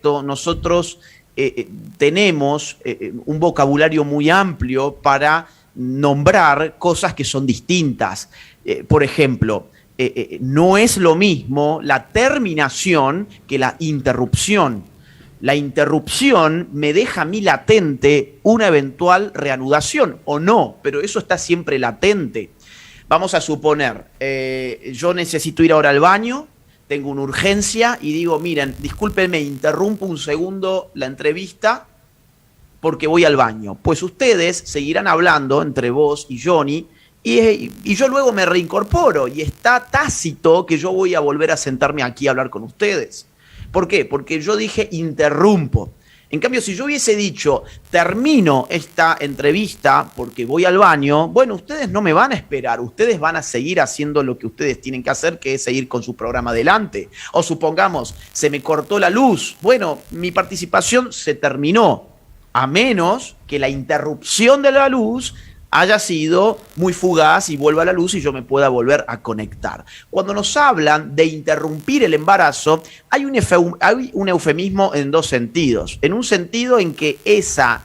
nosotros tenemos un vocabulario muy amplio para nombrar cosas que son distintas. Por ejemplo, no es lo mismo la terminación que la interrupción. La interrupción me deja a mí latente una eventual reanudación, o no, pero eso está siempre latente. Vamos a suponer, yo necesito ir ahora al baño, tengo una urgencia y digo, miren, discúlpenme, interrumpo un segundo la entrevista porque voy al baño. Pues ustedes seguirán hablando entre vos y Johnny y yo luego me reincorporo y está tácito que yo voy a volver a sentarme aquí a hablar con ustedes. ¿Por qué? Porque yo dije interrumpo. En cambio, si yo hubiese dicho termino esta entrevista porque voy al baño, bueno, ustedes no me van a esperar, ustedes van a seguir haciendo lo que ustedes tienen que hacer, que es seguir con su programa adelante. O supongamos, se me cortó la luz, bueno, mi participación se terminó, a menos que la interrupción de la luz haya sido muy fugaz y vuelva a la luz y yo me pueda volver a conectar. Cuando nos hablan de interrumpir el embarazo, hay un eufemismo en dos sentidos. En un sentido en que esa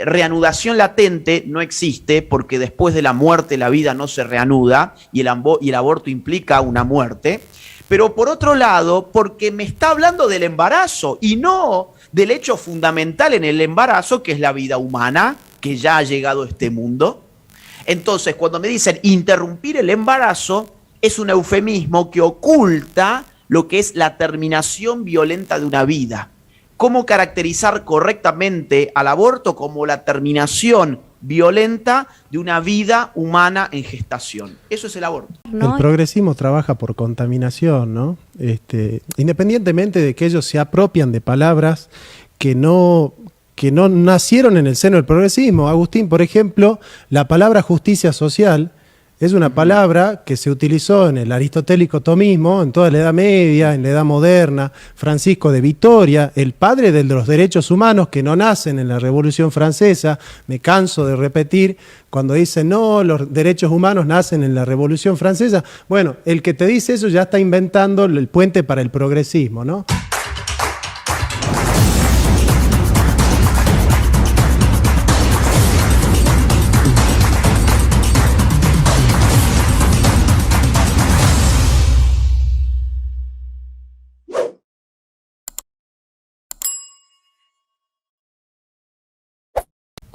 reanudación latente no existe porque después de la muerte la vida no se reanuda y el aborto implica una muerte. Pero por otro lado, porque me está hablando del embarazo y no del hecho fundamental en el embarazo, que es la vida humana, que ya ha llegado a este mundo. Entonces, cuando me dicen interrumpir el embarazo, es un eufemismo que oculta lo que es la terminación violenta de una vida. ¿Cómo caracterizar correctamente al aborto como la terminación violenta de una vida humana en gestación? Eso es el aborto. El progresismo trabaja por contaminación, ¿no? Independientemente de que ellos se apropian de palabras que no nacieron en el seno del progresismo. Agustín, por ejemplo, la palabra justicia social es una palabra que se utilizó en el aristotélico tomismo, en toda la Edad Media, en la Edad Moderna. Francisco de Vitoria, el padre de los derechos humanos que no nacen en la Revolución Francesa, me canso de repetir, cuando dicen, no, los derechos humanos nacen en la Revolución Francesa. Bueno, el que te dice eso ya está inventando el puente para el progresismo, ¿no?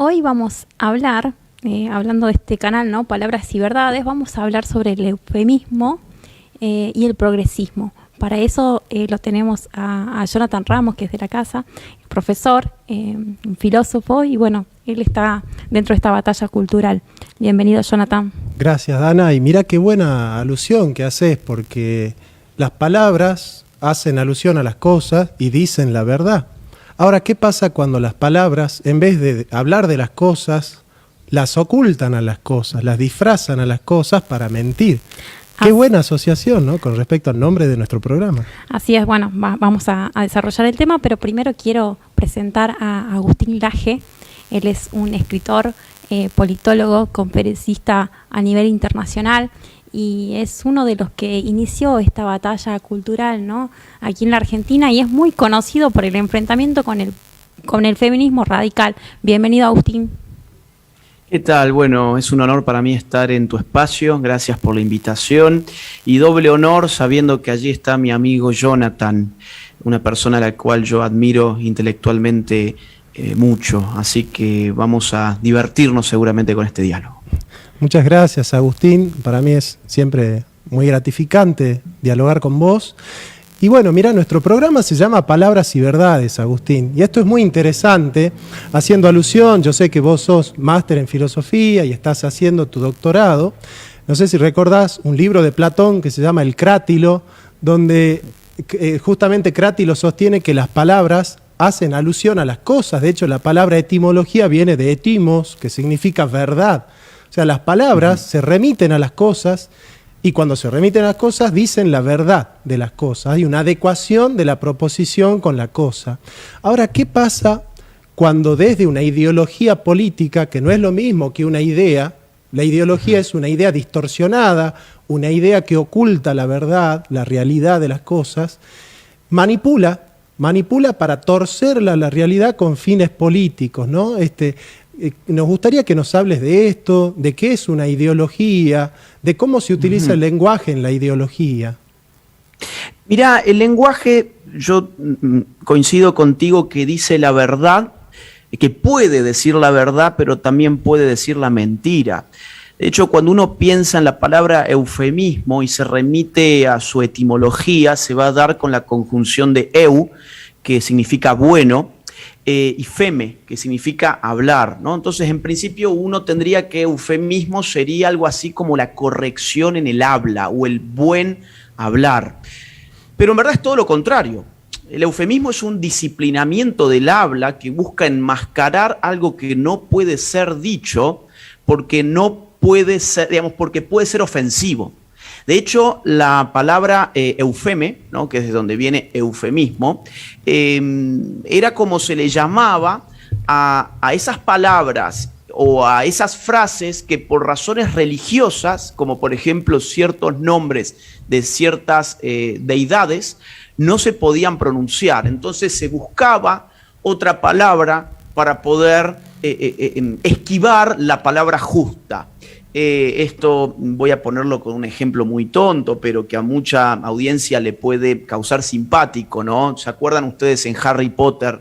Hoy vamos a hablar, hablando de este canal, ¿no? Palabras y verdades, vamos a hablar sobre el eufemismo y el progresismo. Para eso lo tenemos a Jonathan Ramos, que es de la casa, profesor, un filósofo, y bueno, él está dentro de esta batalla cultural. Bienvenido, Jonathan. Gracias, Dana, y mira qué buena alusión que haces, porque las palabras hacen alusión a las cosas y dicen la verdad. Ahora, ¿qué pasa cuando las palabras, en vez de hablar de las cosas, las ocultan a las cosas, las disfrazan a las cosas para mentir? Qué buena asociación, ¿no?, con respecto al nombre de nuestro programa. Así es, bueno, vamos a desarrollar el tema, pero primero quiero presentar a Agustín Laje. Él es un escritor, politólogo, conferencista a nivel internacional, y es uno de los que inició esta batalla cultural, ¿no?, aquí en la Argentina, y es muy conocido por el enfrentamiento con el feminismo radical. Bienvenido, Agustín. ¿Qué tal? Bueno, es un honor para mí estar en tu espacio, gracias por la invitación, y doble honor sabiendo que allí está mi amigo Jonathan, una persona a la cual yo admiro intelectualmente mucho, así que vamos a divertirnos seguramente con este diálogo. Muchas gracias, Agustín. Para mí es siempre muy gratificante dialogar con vos. Y bueno, mira, nuestro programa se llama Palabras y Verdades, Agustín. Y esto es muy interesante, haciendo alusión, yo sé que vos sos máster en filosofía y estás haciendo tu doctorado. No sé si recordás un libro de Platón que se llama El Crátilo, donde justamente Crátilo sostiene que las palabras hacen alusión a las cosas. De hecho, la palabra etimología viene de etimos, que significa verdad. O sea, las palabras se remiten a las cosas, y cuando se remiten a las cosas dicen la verdad de las cosas. Hay una adecuación de la proposición con la cosa. Ahora, ¿qué pasa cuando desde una ideología política, que no es lo mismo que una idea, la ideología es una idea distorsionada, una idea que oculta la verdad, la realidad de las cosas, manipula manipula para torcer la realidad con fines políticos, ¿no? Nos gustaría que nos hables de esto, de qué es una ideología, de cómo se utiliza el lenguaje en la ideología. Mirá, el lenguaje, yo coincido contigo que dice la verdad, que puede decir la verdad, pero también puede decir la mentira. De hecho, cuando uno piensa en la palabra eufemismo y se remite a su etimología, se va a dar con la conjunción de eu, que significa bueno, y feme, que significa hablar, ¿no? Entonces, en principio, uno tendría que eufemismo sería algo así como la corrección en el habla o el buen hablar. Pero en verdad es todo lo contrario. El eufemismo es un disciplinamiento del habla que busca enmascarar algo que no puede ser dicho porque no puede ser, digamos, porque puede ser ofensivo. De hecho, la palabra eufeme, ¿no?, que es de donde viene eufemismo, era como se le llamaba a esas palabras o a esas frases que por razones religiosas, como por ejemplo ciertos nombres de ciertas deidades, no se podían pronunciar. Entonces se buscaba otra palabra para poder esquivar la palabra justa. Esto voy a ponerlo con un ejemplo muy tonto, pero que a mucha audiencia le puede causar simpático, ¿no? ¿Se acuerdan ustedes en Harry Potter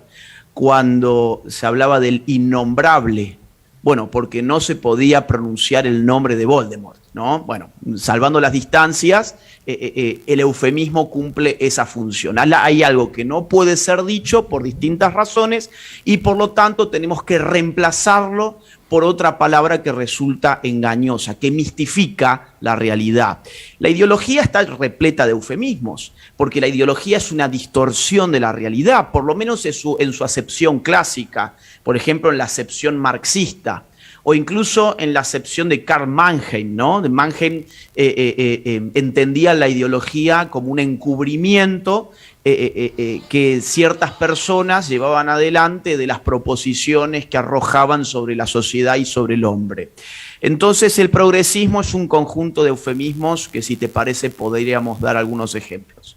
cuando se hablaba del innombrable? Bueno, porque no se podía pronunciar el nombre de Voldemort, ¿no? Bueno, salvando las distancias, el eufemismo cumple esa función. Hay algo que no puede ser dicho por distintas razones y por lo tanto tenemos que reemplazarlo por otra palabra que resulta engañosa, que mistifica la realidad. La ideología está repleta de eufemismos, porque la ideología es una distorsión de la realidad, por lo menos en su acepción clásica, por ejemplo en la acepción marxista, o incluso en la acepción de Karl Mannheim, ¿no? Mannheim entendía la ideología como un encubrimiento que ciertas personas llevaban adelante de las proposiciones que arrojaban sobre la sociedad y sobre el hombre. Entonces el progresismo es un conjunto de eufemismos que, si te parece, podríamos dar algunos ejemplos.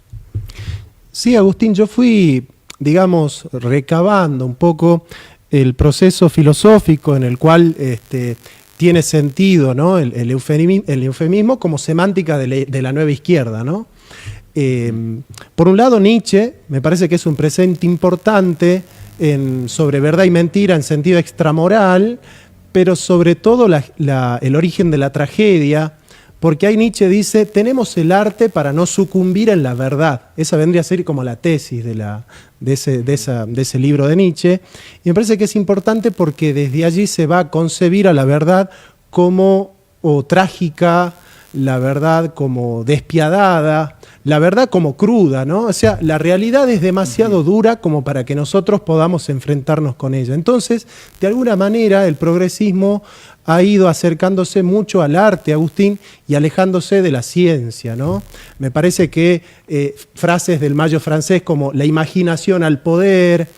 Sí, Agustín, yo fui, digamos, recabando un poco el proceso filosófico en el cual tiene sentido, ¿no?, el eufemismo como semántica de la nueva izquierda, ¿no? Por un lado, Nietzsche me parece que es un presente importante sobre verdad y mentira en sentido extramoral, pero sobre todo el origen de la tragedia, porque ahí Nietzsche dice, tenemos el arte para no sucumbir en la verdad. Esa vendría a ser como la tesis de ese libro de Nietzsche, y me parece que es importante porque desde allí se va a concebir a la verdad como trágica, la verdad como despiadada, la verdad como cruda, ¿no? O sea, la realidad es demasiado dura como para que nosotros podamos enfrentarnos con ella. Entonces, de alguna manera, el progresismo ha ido acercándose mucho al arte, Agustín, y alejándose de la ciencia, ¿no? Me parece que frases del Mayo francés como la imaginación al poder.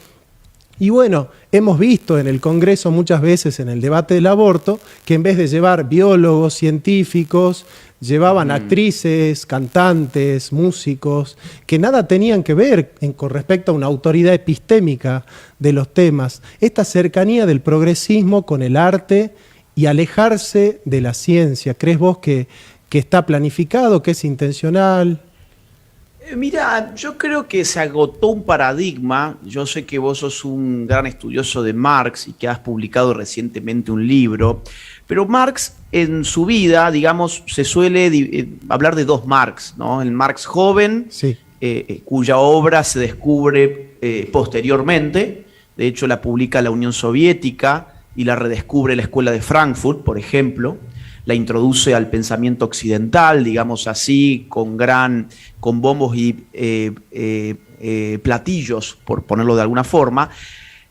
Y bueno, hemos visto en el Congreso muchas veces en el debate del aborto que en vez de llevar biólogos, científicos, llevaban actrices, cantantes, músicos, que nada tenían que ver con respecto a una autoridad epistémica de los temas. Esta cercanía del progresismo con el arte y alejarse de la ciencia, ¿crees vos que está planificado, que es intencional? Mira, yo creo que se agotó un paradigma. Yo sé que vos sos un gran estudioso de Marx y que has publicado recientemente un libro, pero Marx en su vida, digamos, se suele hablar de dos Marx, ¿no? El Marx joven, sí, cuya obra se descubre posteriormente, de hecho la publica la Unión Soviética y la redescubre la Escuela de Frankfurt, por ejemplo. La introduce al pensamiento occidental, digamos así, con bombos y platillos, por ponerlo de alguna forma.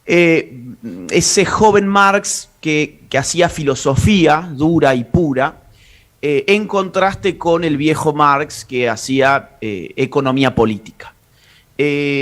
Ese joven Marx que hacía filosofía dura y pura, en contraste con el viejo Marx que hacía economía política.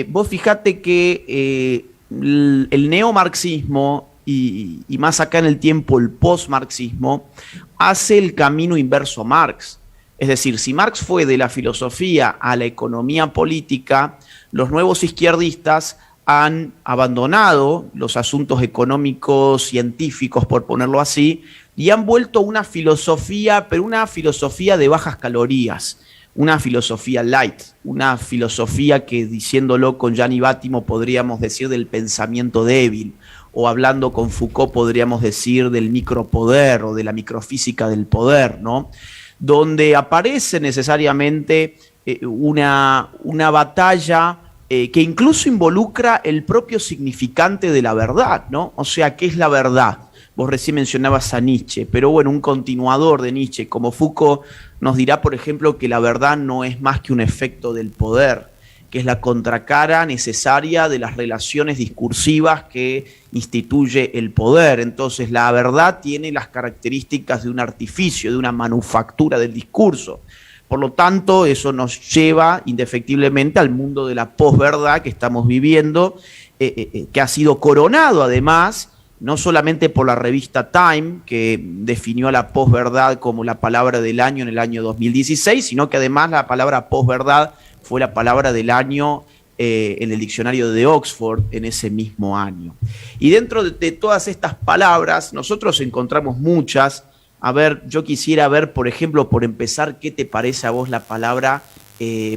Vos fijate que el neomarxismo y más acá en el tiempo el postmarxismo hace el camino inverso a Marx. Es decir, si Marx fue de la filosofía a la economía política, los nuevos izquierdistas han abandonado los asuntos económicos, científicos, por ponerlo así, y han vuelto una filosofía, pero una filosofía de bajas calorías, una filosofía light, una filosofía que, diciéndolo con Gianni Vattimo, podríamos decir del pensamiento débil, o hablando con Foucault podríamos decir del micropoder o de la microfísica del poder, ¿no? Donde aparece necesariamente una batalla que incluso involucra el propio significante de la verdad, ¿no? O sea, ¿qué es la verdad? Vos recién mencionabas a Nietzsche, pero bueno, un continuador de Nietzsche como Foucault nos dirá, por ejemplo, que la verdad no es más que un efecto del poder, que es la contracara necesaria de las relaciones discursivas que instituye el poder. Entonces, la verdad tiene las características de un artificio, de una manufactura del discurso. Por lo tanto, eso nos lleva indefectiblemente al mundo de la posverdad que estamos viviendo, que ha sido coronado además, no solamente por la revista Time, que definió a la posverdad como la palabra del año en el año 2016, sino que además la palabra posverdad fue la palabra del año en el diccionario de Oxford en ese mismo año. Y dentro de todas estas palabras, nosotros encontramos muchas. A ver, yo quisiera ver, por ejemplo, por empezar, ¿qué te parece a vos la palabra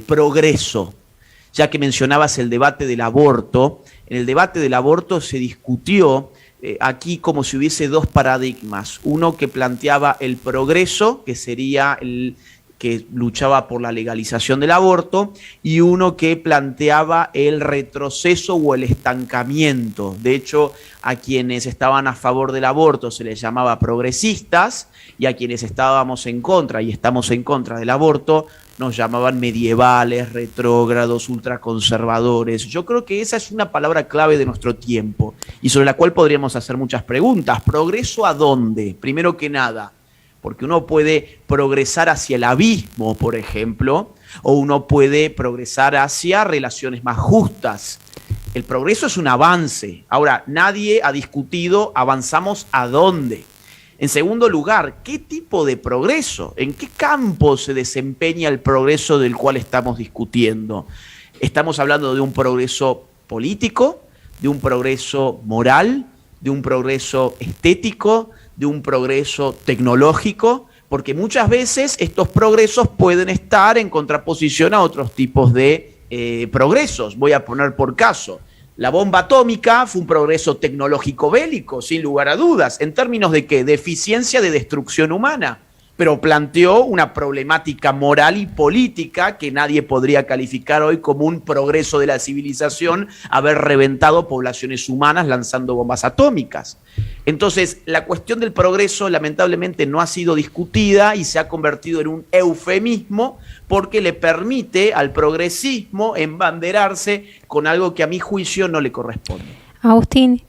progreso? Ya que mencionabas el debate del aborto, en el debate del aborto se discutió aquí como si hubiese dos paradigmas. Uno que planteaba el progreso, que sería el que luchaba por la legalización del aborto, y uno que planteaba el retroceso o el estancamiento. De hecho, a quienes estaban a favor del aborto se les llamaba progresistas, y a quienes estábamos en contra y estamos en contra del aborto nos llamaban medievales, retrógrados, ultraconservadores. Yo creo que esa es una palabra clave de nuestro tiempo y sobre la cual podríamos hacer muchas preguntas. ¿Progreso a dónde? Primero que nada, porque uno puede progresar hacia el abismo, por ejemplo, o uno puede progresar hacia relaciones más justas. El progreso es un avance. Ahora, nadie ha discutido avanzamos a dónde. En segundo lugar, ¿qué tipo de progreso? ¿En qué campo se desempeña el progreso del cual estamos discutiendo? ¿Estamos hablando de un progreso político, de un progreso moral, de un progreso estético, de un progreso tecnológico? Porque muchas veces estos progresos pueden estar en contraposición a otros tipos de progresos. Voy a poner por caso. La bomba atómica fue un progreso tecnológico bélico, sin lugar a dudas. ¿En términos de qué? De eficiencia de destrucción humana. Pero planteó una problemática moral y política que nadie podría calificar hoy como un progreso de la civilización, haber reventado poblaciones humanas lanzando bombas atómicas. Entonces, la cuestión del progreso lamentablemente no ha sido discutida y se ha convertido en un eufemismo porque le permite al progresismo embanderarse con algo que a mi juicio no le corresponde. Agustín,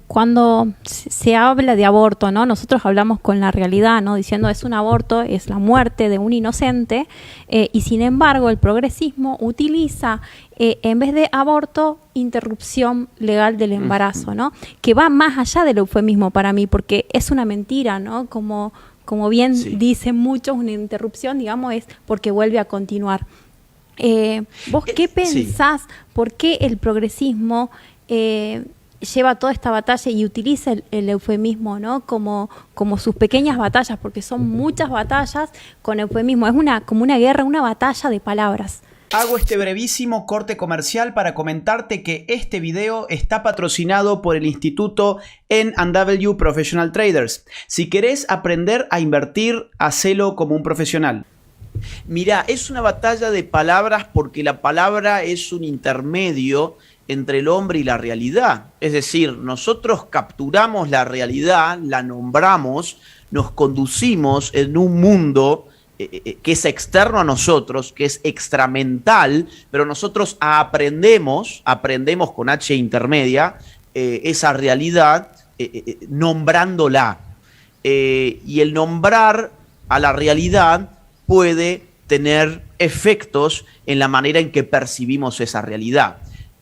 cuando se habla de aborto, ¿no? Nosotros hablamos con la realidad, ¿no? Diciendo es un aborto, es la muerte de un inocente, y sin embargo el progresismo utiliza, en vez de aborto, interrupción legal del embarazo, ¿no? Que va más allá del eufemismo para mí, porque es una mentira, ¿no? Como bien dicen muchos, una interrupción, digamos, es porque vuelve a continuar. ¿Vos qué pensás? ¿Por qué el progresismo lleva toda esta batalla y utiliza el eufemismo, ¿no? como sus pequeñas batallas, porque son muchas batallas con eufemismo, es como una guerra, una batalla de palabras? Hago este brevísimo corte comercial para comentarte que este video está patrocinado por el Instituto N&W Professional Traders. Si querés aprender a invertir, hacelo como un profesional. Mirá, es una batalla de palabras porque la palabra es un intermedio entre el hombre y la realidad. Es decir, nosotros capturamos la realidad, la nombramos, nos conducimos en un mundo que es externo a nosotros, que es extramental, pero nosotros aprendemos con H intermedia, esa realidad nombrándola. Y el nombrar a la realidad puede tener efectos en la manera en que percibimos esa realidad.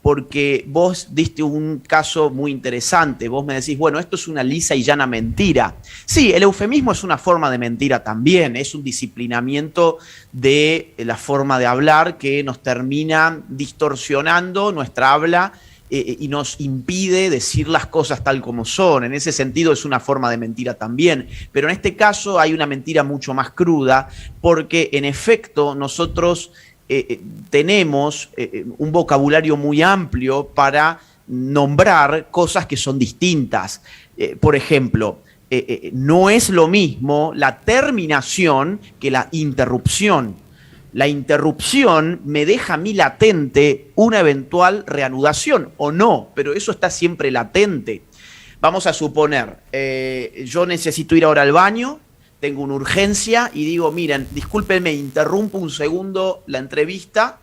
porque vos diste un caso muy interesante. Vos me decís, bueno, esto es una lisa y llana mentira. Sí, el eufemismo es una forma de mentira también, es un disciplinamiento de la forma de hablar que nos termina distorsionando nuestra habla y nos impide decir las cosas tal como son. En ese sentido es una forma de mentira también, pero en este caso hay una mentira mucho más cruda, porque en efecto nosotros tenemos un vocabulario muy amplio para nombrar cosas que son distintas. Por ejemplo, no es lo mismo la terminación que la interrupción. La interrupción me deja a mí latente una eventual reanudación, o no, pero eso está siempre latente. Vamos a suponer, yo necesito ir ahora al baño, tengo una urgencia y digo, miren, discúlpenme, interrumpo un segundo la entrevista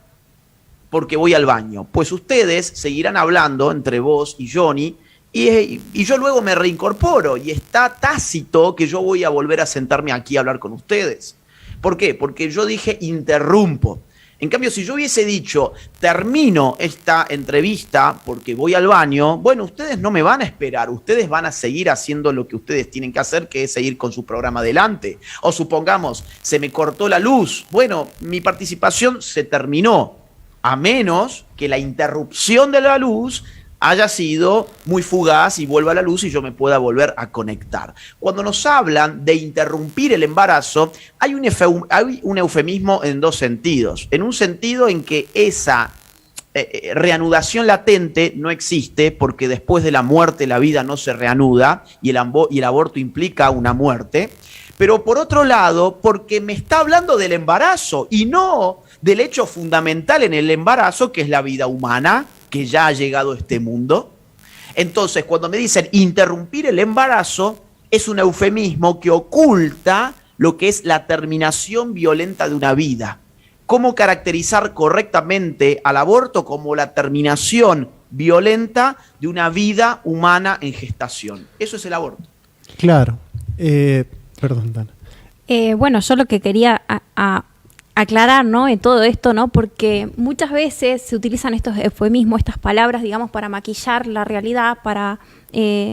porque voy al baño. Pues ustedes seguirán hablando entre vos y Johnny y yo luego me reincorporo y está tácito que yo voy a volver a sentarme aquí a hablar con ustedes. ¿Por qué? Porque yo dije interrumpo. En cambio, si yo hubiese dicho termino esta entrevista porque voy al baño, bueno, ustedes no me van a esperar, ustedes van a seguir haciendo lo que ustedes tienen que hacer, que es seguir con su programa adelante. O supongamos, se me cortó la luz, bueno, mi participación se terminó, a menos que la interrupción de la luz haya sido muy fugaz y vuelva a la luz y yo me pueda volver a conectar. Cuando nos hablan de interrumpir el embarazo, hay un eufemismo en dos sentidos. En un sentido en que esa reanudación latente no existe, porque después de la muerte la vida no se reanuda y el aborto implica una muerte. Pero por otro lado, porque me está hablando del embarazo y no del hecho fundamental en el embarazo, que es la vida humana, que ya ha llegado a este mundo. Entonces, cuando me dicen interrumpir el embarazo, es un eufemismo que oculta lo que es la terminación violenta de una vida. ¿Cómo caracterizar correctamente al aborto como la terminación violenta de una vida humana en gestación? Eso es el aborto. Claro. Perdón, Dana. Bueno, yo lo que quería aclarar, ¿no?, en todo esto, ¿no?, porque muchas veces se utilizan estos eufemismos, estas palabras, digamos, para maquillar la realidad, para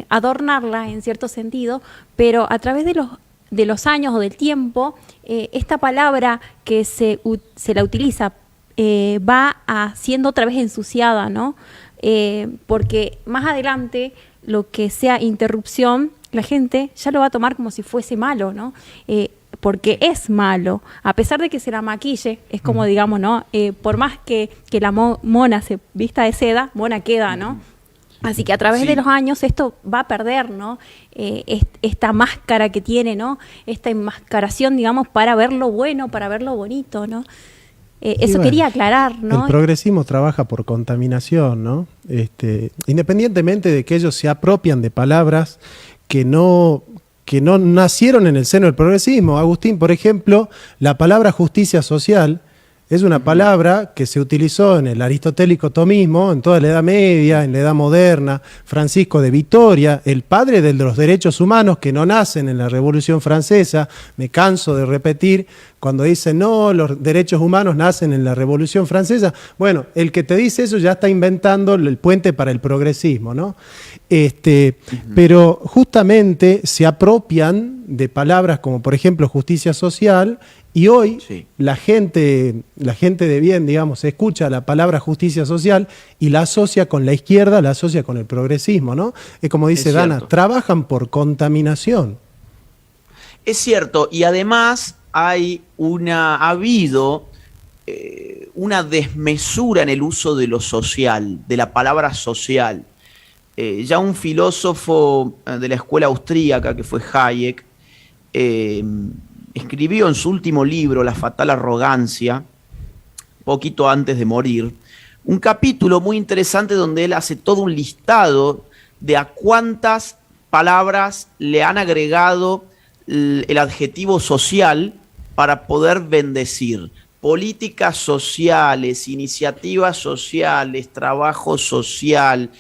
adornarla en cierto sentido, pero a través de los años o del tiempo, esta palabra que se la utiliza va siendo otra vez ensuciada, ¿no? Porque más adelante lo que sea interrupción, la gente ya lo va a tomar como si fuese malo, ¿no? Porque es malo, a pesar de que se la maquille, es como, digamos, ¿no? Por más que la mona se vista de seda, mona queda, ¿no? Así que a través de los años esto va a perder, ¿no? Esta máscara que tiene, ¿no? Esta enmascaración, digamos, para ver lo bueno, para ver lo bonito, ¿no? Eso bueno, quería aclarar, ¿no? El progresismo trabaja por contaminación, ¿no? Independientemente de que ellos se apropian de palabras que no nacieron en el seno del progresismo. Agustín, por ejemplo, la palabra justicia social es una palabra que se utilizó en el aristotélico tomismo, en toda la Edad Media, en la Edad Moderna. Francisco de Vitoria, el padre de los derechos humanos que no nacen en la Revolución Francesa, me canso de repetir, cuando dicen, no, los derechos humanos nacen en la Revolución Francesa. Bueno, el que te dice eso ya está inventando el puente para el progresismo, ¿no? Pero justamente se apropian de palabras como, por ejemplo, justicia social, y hoy la gente de bien, digamos, escucha la palabra justicia social y la asocia con la izquierda, la asocia con el progresismo, ¿no? Es como dice Dana, trabajan por contaminación. Es cierto, y además ha habido una desmesura en el uso de lo social, de la palabra social. Ya un filósofo de la escuela austríaca, que fue Hayek, escribió en su último libro, La fatal arrogancia, poquito antes de morir, un capítulo muy interesante donde él hace todo un listado de a cuántas palabras le han agregado el adjetivo social para poder bendecir. Políticas sociales, iniciativas sociales, trabajo social.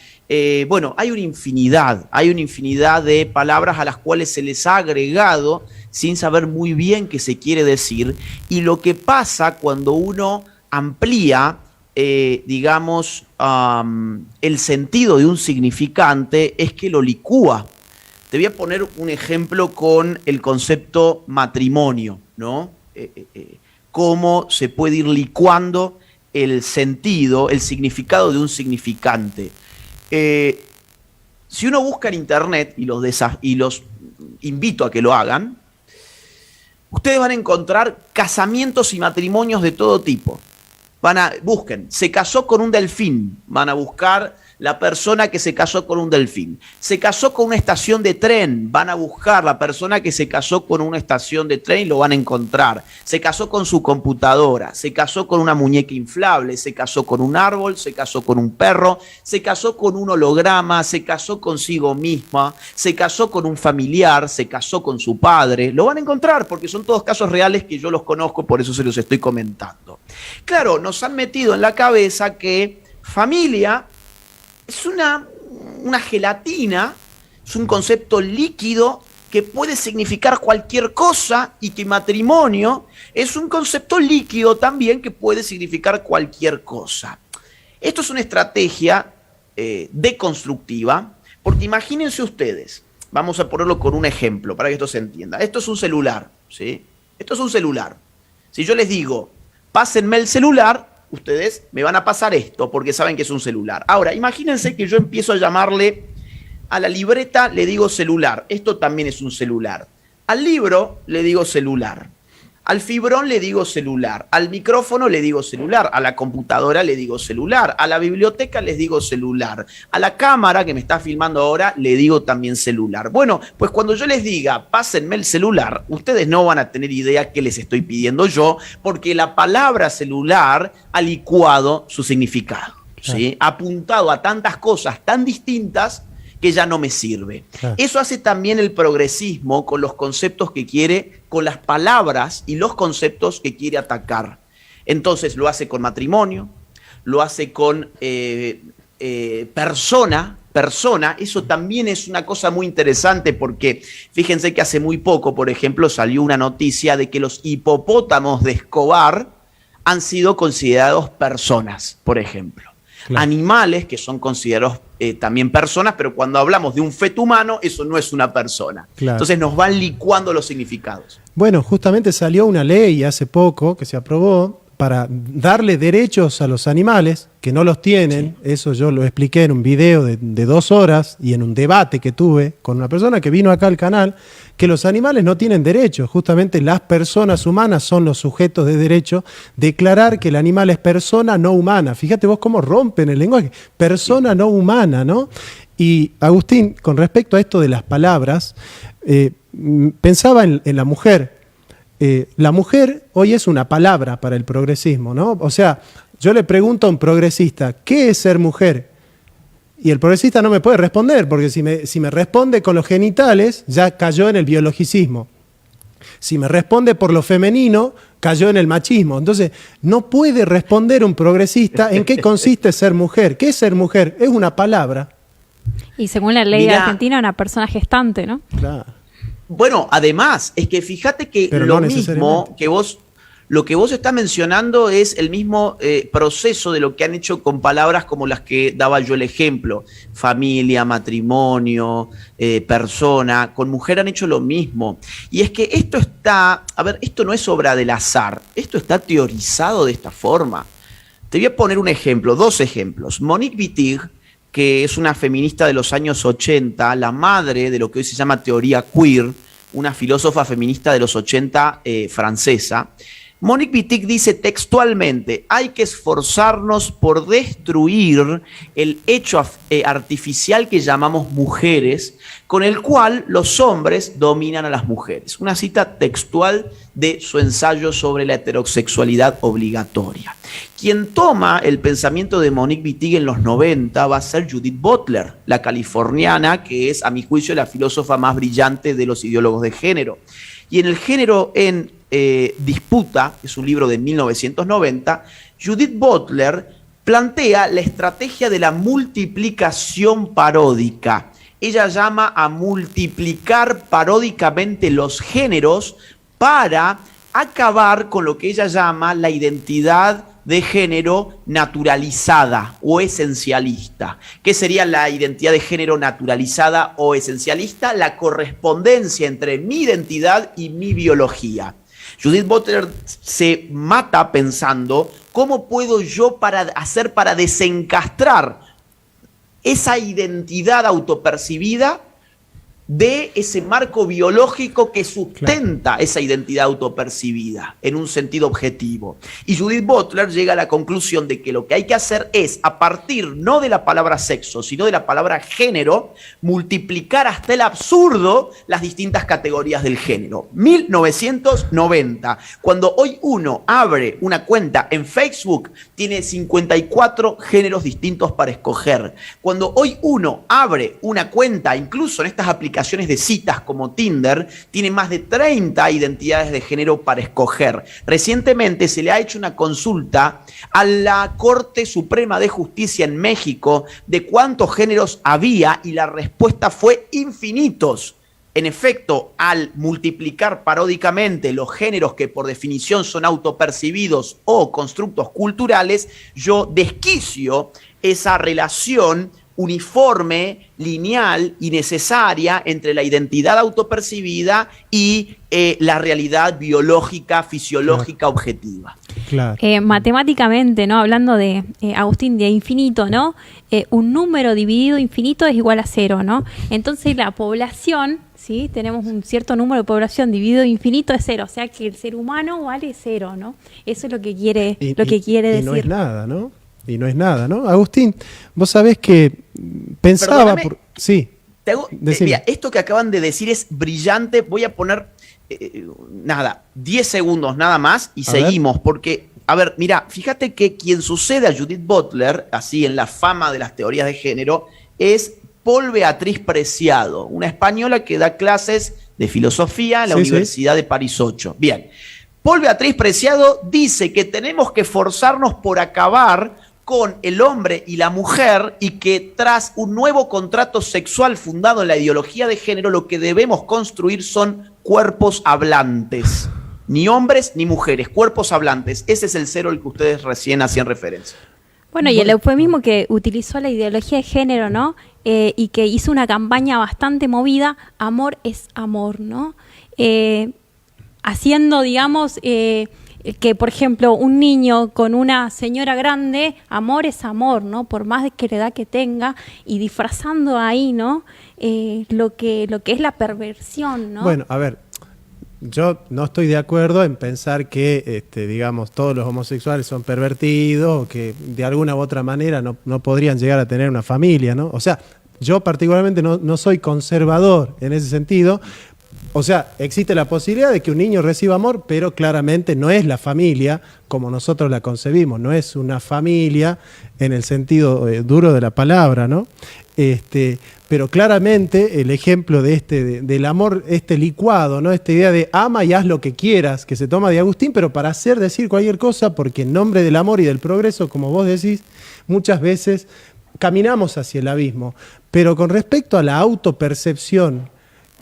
Bueno, hay una infinidad de palabras a las cuales se les ha agregado sin saber muy bien qué se quiere decir. Y lo que pasa cuando uno amplía digamos, el sentido de un significante es que lo licúa. Te voy a poner un ejemplo con el concepto matrimonio, ¿no? Cómo se puede ir licuando el sentido, el significado de un significante. Si uno busca en internet, y los invito a que lo hagan, ustedes van a encontrar casamientos y matrimonios de todo tipo. Busquen, se casó con un delfín, van a buscar la persona que se casó con un delfín. Se casó con una estación de tren, van a buscar la persona que se casó con una estación de tren y lo van a encontrar. Se casó con su computadora, se casó con una muñeca inflable, se casó con un árbol, se casó con un perro, se casó con un holograma, se casó consigo misma, se casó con un familiar, se casó con su padre. Lo van a encontrar porque son todos casos reales que yo los conozco, por eso se los estoy comentando. Claro, nos han metido en la cabeza que familia es una gelatina, es un concepto líquido que puede significar cualquier cosa, y que matrimonio es un concepto líquido también que puede significar cualquier cosa. Esto es una estrategia deconstructiva, porque imagínense ustedes, vamos a ponerlo con un ejemplo para que esto se entienda. Esto es un celular, ¿sí? Esto es un celular. Si yo les digo, pásenme el celular, ustedes me van a pasar esto porque saben que es un celular. Ahora, imagínense que yo empiezo a llamarle a la libreta, le digo celular. Esto también es un celular. Al libro le digo celular. Al fibrón le digo celular. Al micrófono le digo celular. A la computadora le digo celular. A la biblioteca les digo celular. A la cámara que me está filmando ahora le digo también celular. Bueno, pues cuando yo les diga, pásenme el celular, ustedes no van a tener idea qué les estoy pidiendo yo, porque la palabra celular ha licuado su significado, ¿sí? Ha apuntado a tantas cosas tan distintas que ya no me sirve. Claro. Eso hace también el progresismo con los conceptos que quiere, con las palabras y los conceptos que quiere atacar. Entonces lo hace con matrimonio, lo hace con persona, eso también es una cosa muy interesante, porque fíjense que hace muy poco, por ejemplo, salió una noticia de que los hipopótamos de Escobar han sido considerados personas, por ejemplo. Claro. Animales que son considerados también personas, pero cuando hablamos de un feto humano, eso no es una persona. Claro. Entonces nos van licuando los significados. Bueno, justamente salió una ley hace poco que se aprobó para darle derechos a los animales que no los tienen. Sí. Eso yo lo expliqué en un video de 2 horas y en un debate que tuve con una persona que vino acá al canal, que los animales no tienen derechos. Justamente las personas humanas son los sujetos de derecho. Declarar que el animal es persona no humana. Fíjate vos cómo rompen el lenguaje. Persona no humana, ¿no? Y Agustín, con respecto a esto de las palabras, pensaba en la mujer. La mujer hoy es una palabra para el progresismo, ¿no? O sea, yo le pregunto a un progresista, ¿qué es ser mujer? Y el progresista no me puede responder, porque si me responde con los genitales, ya cayó en el biologicismo. Si me responde por lo femenino, cayó en el machismo. Entonces, no puede responder un progresista en qué consiste ser mujer. ¿Qué es ser mujer? Es una palabra. Y según la ley de Argentina, una persona gestante, ¿no? Claro. Bueno, además, es que fíjate que pero lo mismo que lo que vos estás mencionando es el mismo proceso de lo que han hecho con palabras como las que daba yo el ejemplo. Familia, matrimonio, persona. Con mujer han hecho lo mismo. Y es que esto esto no es obra del azar. Esto está teorizado de esta forma. Te voy a poner un ejemplo, 2 ejemplos. Monique Wittig, que es una feminista de los años 80, la madre de lo que hoy se llama teoría queer, una filósofa feminista de los 80 francesa. Monique Wittig dice textualmente, hay que esforzarnos por destruir el hecho artificial que llamamos mujeres, con el cual los hombres dominan a las mujeres. Una cita textual de su ensayo sobre la heterosexualidad obligatoria. Quien toma el pensamiento de Monique Wittig en los 90 va a ser Judith Butler, la californiana, que es, a mi juicio, la filósofa más brillante de los ideólogos de género. Y en El género en disputa, es un libro de 1990, Judith Butler plantea la estrategia de la multiplicación paródica. Ella llama a multiplicar paródicamente los géneros para acabar con lo que ella llama la identidad de género naturalizada o esencialista. ¿Qué sería la identidad de género naturalizada o esencialista? La correspondencia entre mi identidad y mi biología. Judith Butler se mata pensando cómo puedo yo hacer para desencastrar esa identidad autopercibida de ese marco biológico que sustenta esa identidad autopercibida en un sentido objetivo. Y Judith Butler llega a la conclusión de que lo que hay que hacer es, a partir no de la palabra sexo, sino de la palabra género, multiplicar hasta el absurdo las distintas categorías del género. 1990, cuando hoy uno abre una cuenta en Facebook, tiene 54 géneros distintos para escoger. Cuando hoy uno abre una cuenta, incluso en estas aplicaciones de citas como Tinder, tiene más de 30 identidades de género para escoger. Recientemente se le ha hecho una consulta a la Corte Suprema de Justicia en México de cuántos géneros había y la respuesta fue infinitos. En efecto, al multiplicar paródicamente los géneros que por definición son autopercibidos o constructos culturales, yo desquicio esa relación uniforme, lineal y necesaria entre la identidad autopercibida y la realidad biológica, fisiológica, objetiva. Claro. Matemáticamente, ¿no? Hablando de, Agustín, de infinito, ¿no? Un número dividido infinito es igual a 0, ¿no? Entonces la población, ¿sí? Tenemos un cierto número de población dividido infinito es 0, o sea que el ser humano vale 0, ¿no? Eso es lo que quiere, decir. No es nada, ¿no? Y no es nada, ¿no? Agustín, vos sabés que pensaba... Sí. Mira, esto que acaban de decir es brillante. Voy a poner, 10 segundos nada más y seguimos. Porque, a ver, mira, fíjate que quien sucede a Judith Butler, así en la fama de las teorías de género, es Paul Beatriz Preciado, una española que da clases de filosofía en la Universidad de París 8. Bien, Paul Beatriz Preciado dice que tenemos que esforzarnos por acabar con el hombre y la mujer y que tras un nuevo contrato sexual fundado en la ideología de género, lo que debemos construir son cuerpos hablantes. Ni hombres ni mujeres, cuerpos hablantes. Ese es el 0 al que ustedes recién hacían referencia. Bueno, y el eufemismo que utilizó la ideología de género, ¿no? Y que hizo una campaña bastante movida, amor es amor, ¿no? Haciendo, digamos, que, por ejemplo, un niño con una señora grande, amor es amor, ¿no? Por más de que la edad que tenga, y disfrazando ahí, ¿no? Lo que es la perversión, ¿no? Bueno, a ver, yo no estoy de acuerdo en pensar que, digamos, todos los homosexuales son pervertidos o que de alguna u otra manera no podrían llegar a tener una familia, ¿no? O sea, yo particularmente no soy conservador en ese sentido. O sea, existe la posibilidad de que un niño reciba amor, pero claramente no es la familia como nosotros la concebimos, no es una familia en el sentido duro de la palabra, ¿no? Pero claramente el ejemplo de del amor licuado, ¿no? Esta idea de ama y haz lo que quieras, que se toma de Agustín, pero para decir cualquier cosa, porque en nombre del amor y del progreso, como vos decís, muchas veces caminamos hacia el abismo. Pero con respecto a la autopercepción,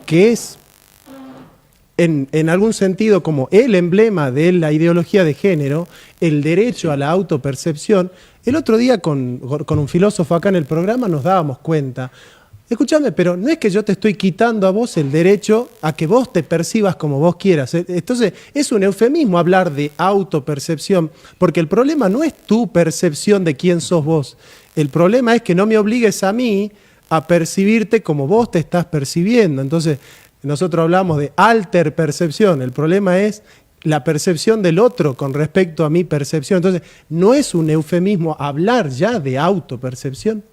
que es en algún sentido como el emblema de la ideología de género, el derecho a la autopercepción, el otro día con un filósofo acá en el programa nos dábamos cuenta, escúchame, pero no es que yo te estoy quitando a vos el derecho a que vos te percibas como vos quieras. Entonces es un eufemismo hablar de autopercepción, porque el problema no es tu percepción de quién sos vos, el problema es que no me obligues a mí a percibirte como vos te estás percibiendo. Entonces nosotros hablamos de alterpercepción, el problema es la percepción del otro con respecto a mi percepción. Entonces, ¿no es un eufemismo hablar ya de autopercepción?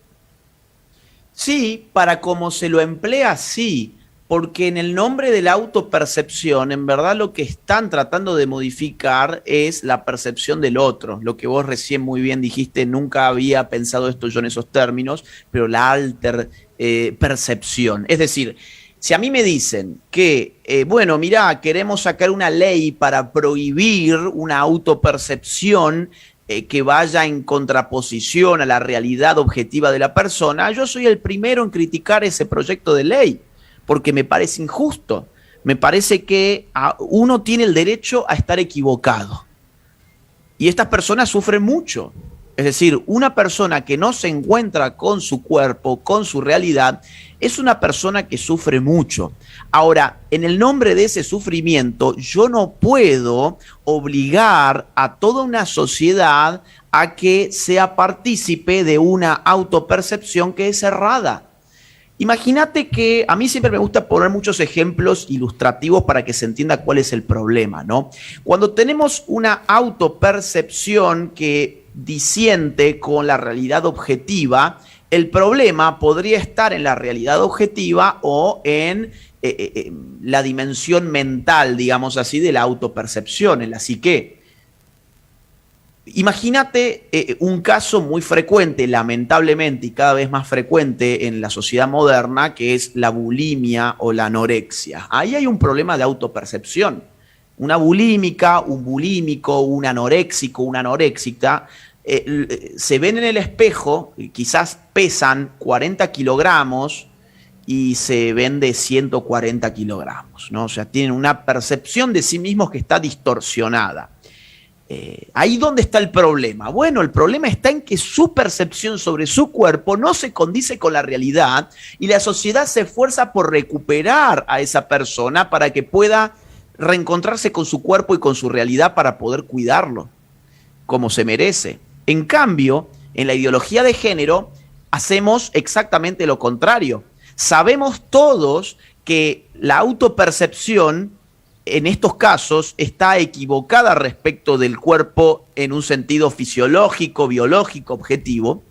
Sí, para como se lo emplea, sí, porque en el nombre de la autopercepción, en verdad lo que están tratando de modificar es la percepción del otro. Lo que vos recién muy bien dijiste, nunca había pensado esto yo en esos términos, pero la alterpercepción. Es decir, si a mí me dicen que, bueno, mirá, queremos sacar una ley para prohibir una autopercepción que vaya en contraposición a la realidad objetiva de la persona, yo soy el primero en criticar ese proyecto de ley, porque me parece injusto. Me parece que uno tiene el derecho a estar equivocado. Y estas personas sufren mucho. Es decir, una persona que no se encuentra con su cuerpo, con su realidad, es una persona que sufre mucho. Ahora, en el nombre de ese sufrimiento, yo no puedo obligar a toda una sociedad a que sea partícipe de una autopercepción que es errada. Imagínate que a mí siempre me gusta poner muchos ejemplos ilustrativos para que se entienda cuál es el problema, ¿no? Cuando tenemos una autopercepción que disiente con la realidad objetiva, el problema podría estar en la realidad objetiva o en la dimensión mental, digamos así, de la autopercepción, en la psique. Imagínate un caso muy frecuente, lamentablemente, y cada vez más frecuente en la sociedad moderna, que es la bulimia o la anorexia. Ahí hay un problema de autopercepción. Una bulímica, un bulímico, un anoréxico, una anoréxica, se ven en el espejo, quizás pesan 40 kilogramos y se ven de 140 kilogramos, ¿no? O sea, tienen una percepción de sí mismos que está distorsionada. Ahí ¿dónde está el problema? Bueno, el problema está en que su percepción sobre su cuerpo no se condice con la realidad y la sociedad se esfuerza por recuperar a esa persona para que pueda reencontrarse con su cuerpo y con su realidad para poder cuidarlo como se merece. En cambio, en la ideología de género hacemos exactamente lo contrario. Sabemos todos que la autopercepción en estos casos está equivocada respecto del cuerpo en un sentido fisiológico, biológico, objetivo.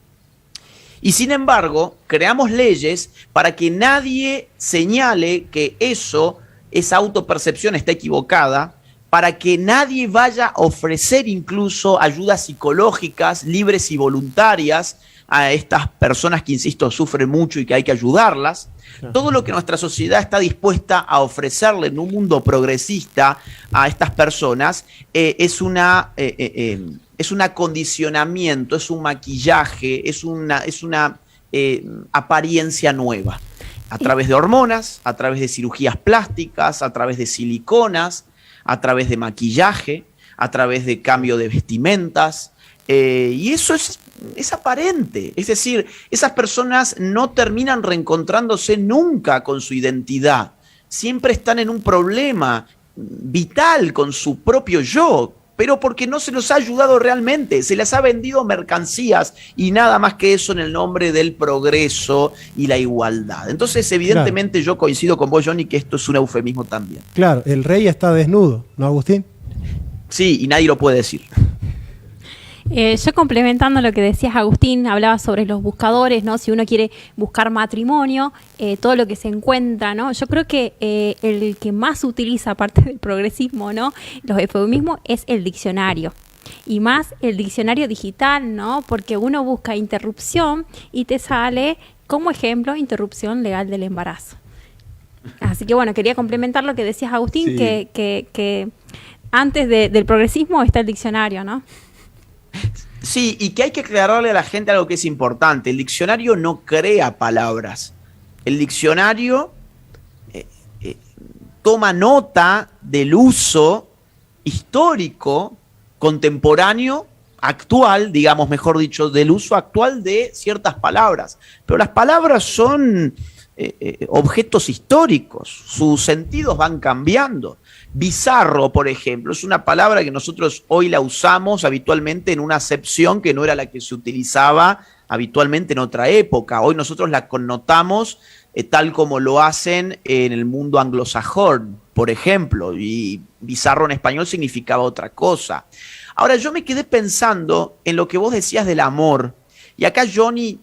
Y sin embargo, creamos leyes para que nadie señale que esa autopercepción está equivocada, para que nadie vaya a ofrecer incluso ayudas psicológicas libres y voluntarias a estas personas que, insisto, sufren mucho y que hay que ayudarlas. Todo lo que nuestra sociedad está dispuesta a ofrecerle en un mundo progresista a estas personas es un acondicionamiento, es un maquillaje, es una apariencia nueva. A través de hormonas, a través de cirugías plásticas, a través de siliconas, a través de maquillaje, a través de cambio de vestimentas, y eso es aparente. Es decir, esas personas no terminan reencontrándose nunca con su identidad. Siempre están en un problema vital con su propio yo, pero porque no se los ha ayudado realmente, se les ha vendido mercancías y nada más que eso en el nombre del progreso y la igualdad. Entonces, evidentemente, claro, yo coincido con vos, Johnny, que esto es un eufemismo también. Claro, el rey está desnudo, ¿no, Agustín? Sí, y nadie lo puede decir. Yo complementando lo que decías, Agustín, hablaba sobre los buscadores, ¿no? Si uno quiere buscar matrimonio, todo lo que se encuentra, ¿no? Yo creo que el que más utiliza, aparte del progresismo, ¿no?, los eufemismos, es el diccionario. Y más el diccionario digital, ¿no? Porque uno busca interrupción y te sale, como ejemplo, interrupción legal del embarazo. Así que bueno, quería complementar lo que decías, Agustín, sí, que antes del progresismo está el diccionario, ¿no? Sí, y que hay que aclararle a la gente algo que es importante. El diccionario no crea palabras. El diccionario toma nota del uso histórico, contemporáneo, actual, digamos, mejor dicho, del uso actual de ciertas palabras. Pero las palabras son objetos históricos, sus sentidos van cambiando. Bizarro, por ejemplo, es una palabra que nosotros hoy la usamos habitualmente en una acepción que no era la que se utilizaba habitualmente en otra época. Hoy nosotros la connotamos tal como lo hacen en el mundo anglosajón, por ejemplo, y bizarro en español significaba otra cosa. Ahora, yo me quedé pensando en lo que vos decías del amor, y acá, Johnny,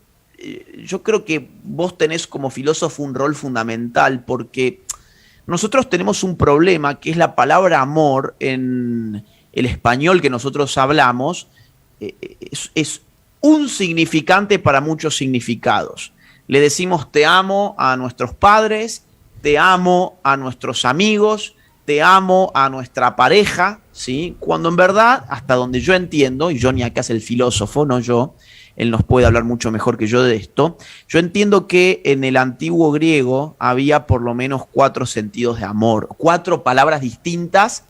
yo creo que vos tenés como filósofo un rol fundamental, porque nosotros tenemos un problema que es la palabra amor en el español que nosotros hablamos, es un significante para muchos significados. Le decimos te amo a nuestros padres, te amo a nuestros amigos, te amo a nuestra pareja, ¿sí? Cuando en verdad, hasta donde yo entiendo, y Johnny acá es el filósofo, no yo, él nos puede hablar mucho mejor que yo de esto, yo entiendo que en el antiguo griego había por lo menos 4 sentidos de amor, 4 palabras distintas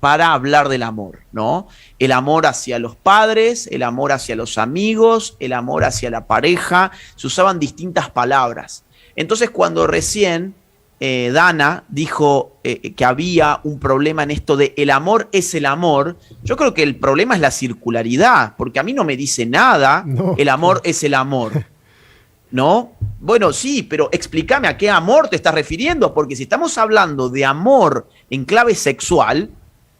para hablar del amor, ¿no? El amor hacia los padres, el amor hacia los amigos, el amor hacia la pareja, se usaban distintas palabras. Entonces, cuando recién Dana dijo que había un problema en esto de el amor es el amor, yo creo que el problema es la circularidad, porque a mí no me dice nada, no. El amor es el amor, ¿no? Bueno, sí, pero explícame a qué amor te estás refiriendo, porque si estamos hablando de amor en clave sexual,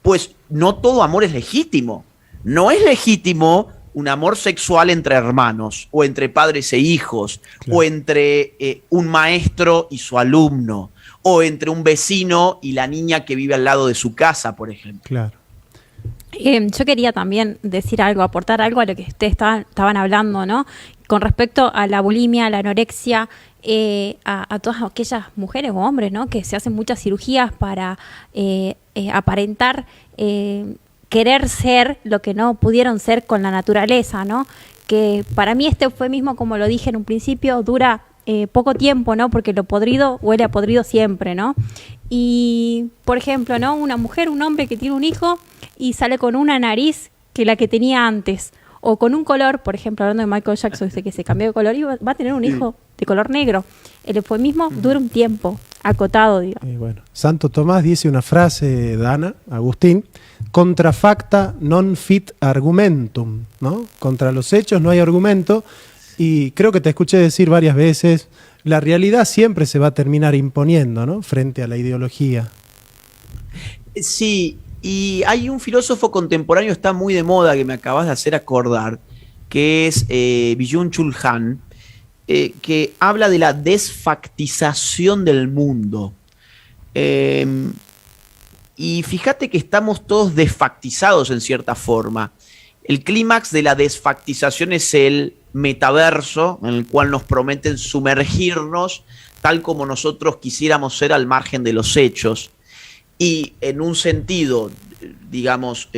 pues no todo amor es legítimo. No es legítimo un amor sexual entre hermanos, o entre padres e hijos, claro, o entre un maestro y su alumno, o entre un vecino y la niña que vive al lado de su casa, por ejemplo. Claro. Yo quería también decir algo, aportar algo a lo que ustedes estaban hablando, ¿no? Con respecto a la bulimia, a la anorexia, a todas aquellas mujeres o hombres, ¿no? Que se hacen muchas cirugías para aparentar querer ser lo que no pudieron ser con la naturaleza, ¿no? Que para mí este eufemismo, como lo dije en un principio, dura poco tiempo, ¿no? Porque lo podrido huele a podrido siempre, ¿no? Y, por ejemplo, ¿no? Una mujer, un hombre que tiene un hijo y sale con una nariz que la que tenía antes, o con un color, por ejemplo, hablando de Michael Jackson, dice que se cambió de color y va a tener un hijo de color negro. El eufemismo dura un tiempo, acotado, digamos. Bueno, Santo Tomás dice una frase, Dana, Agustín, contra facta non fit argumentum, ¿no? Contra los hechos no hay argumento, y creo que te escuché decir varias veces, la realidad siempre se va a terminar imponiendo, ¿no? Frente a la ideología. Sí, y hay un filósofo contemporáneo, está muy de moda, que me acabas de hacer acordar, que es Byung-Chul Han, que habla de la desfactización del mundo. Y fíjate que estamos todos desfactizados en cierta forma. El clímax de la desfactización es el metaverso, en el cual nos prometen sumergirnos tal como nosotros quisiéramos ser al margen de los hechos. Y en un sentido, digamos,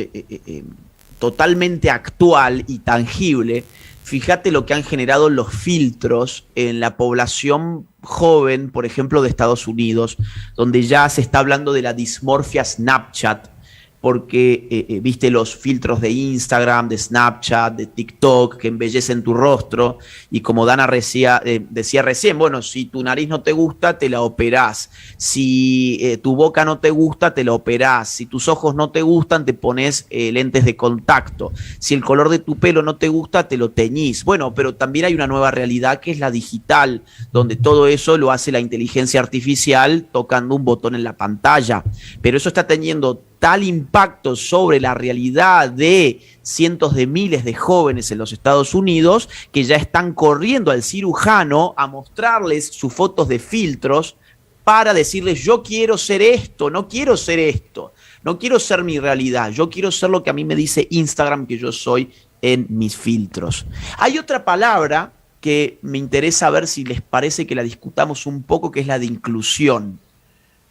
totalmente actual y tangible, fíjate lo que han generado los filtros en la población joven, por ejemplo, de Estados Unidos, donde ya se está hablando de la dismorfia Snapchat, porque viste los filtros de Instagram, de Snapchat, de TikTok, que embellecen tu rostro, y como Dana decía recién, bueno, si tu nariz no te gusta, te la operás, si tu boca no te gusta, te la operás, si tus ojos no te gustan, te pones lentes de contacto, si el color de tu pelo no te gusta, te lo teñís. Bueno, pero también hay una nueva realidad que es la digital, donde todo eso lo hace la inteligencia artificial tocando un botón en la pantalla, pero eso está teniendo tal impacto sobre la realidad de cientos de miles de jóvenes en los Estados Unidos que ya están corriendo al cirujano a mostrarles sus fotos de filtros para decirles: yo quiero ser esto, no quiero ser esto, no quiero ser mi realidad, yo quiero ser lo que a mí me dice Instagram que yo soy en mis filtros. Hay otra palabra que me interesa ver si les parece que la discutamos un poco, que es la de inclusión,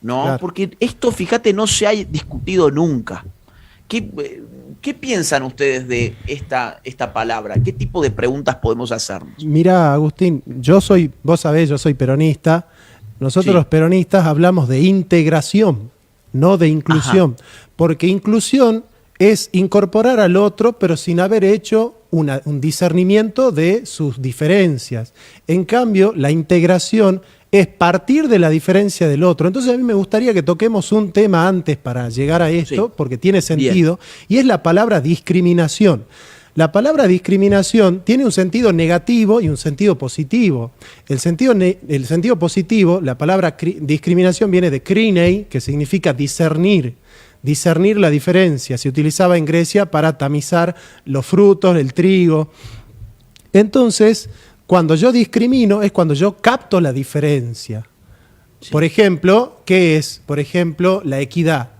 ¿no? Claro. Porque esto, fíjate, no se ha discutido nunca. ¿Qué piensan ustedes de esta palabra? ¿Qué tipo de preguntas podemos hacernos? Mira, Agustín, vos sabés, yo soy peronista. Nosotros los peronistas hablamos de integración, no de inclusión. Ajá. Porque inclusión es incorporar al otro, pero sin haber hecho un discernimiento de sus diferencias. En cambio, la integración es partir de la diferencia del otro. Entonces a mí me gustaría que toquemos un tema antes para llegar a esto, porque tiene sentido, y es la palabra discriminación. La palabra discriminación tiene un sentido negativo y un sentido positivo. El sentido positivo, la palabra discriminación viene de krínei, que significa discernir la diferencia. Se utilizaba en Grecia para tamizar los frutos, el trigo. Entonces, cuando yo discrimino es cuando yo capto la diferencia. Sí. Por ejemplo, ¿qué es? Por ejemplo, la equidad.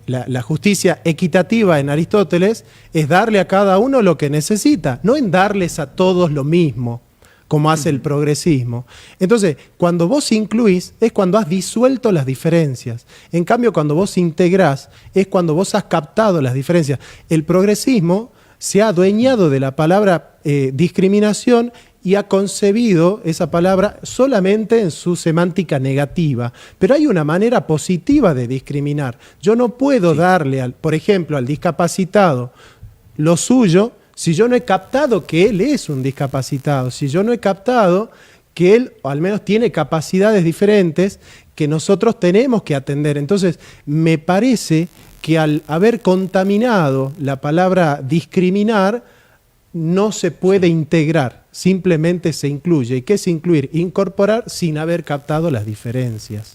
La justicia equitativa en Aristóteles es darle a cada uno lo que necesita, no en darles a todos lo mismo, como hace el progresismo. Entonces, cuando vos incluís es cuando has disuelto las diferencias. En cambio, cuando vos integrás es cuando vos has captado las diferencias. El progresismo se ha adueñado de la palabra discriminación y ha concebido esa palabra solamente en su semántica negativa. Pero hay una manera positiva de discriminar. Yo no puedo darle, por ejemplo, al discapacitado lo suyo si yo no he captado que él es un discapacitado, si yo no he captado que él, o al menos tiene capacidades diferentes que nosotros tenemos que atender. Entonces, me parece que al haber contaminado la palabra discriminar, no se puede integrar, simplemente se incluye. ¿Y qué es incluir? Incorporar sin haber captado las diferencias.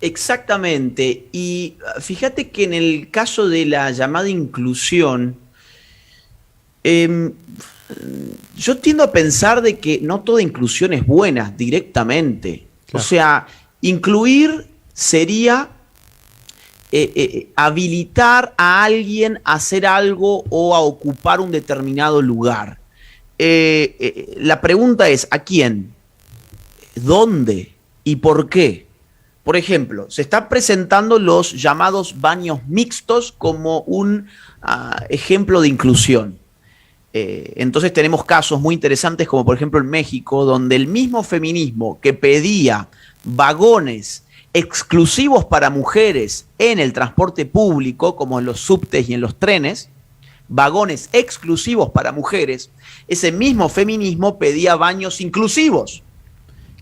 Exactamente. Y fíjate que en el caso de la llamada inclusión, yo tiendo a pensar de que no toda inclusión es buena directamente. Claro. O sea, incluir sería habilitar a alguien a hacer algo o a ocupar un determinado lugar. La pregunta es, ¿a quién? ¿Dónde? ¿Y por qué? Por ejemplo, se están presentando los llamados baños mixtos como un ejemplo de inclusión. Entonces tenemos casos muy interesantes como por ejemplo en México, donde el mismo feminismo que pedía vagones exclusivos para mujeres en el transporte público, como en los subtes y en los trenes, vagones exclusivos para mujeres, ese mismo feminismo pedía baños inclusivos.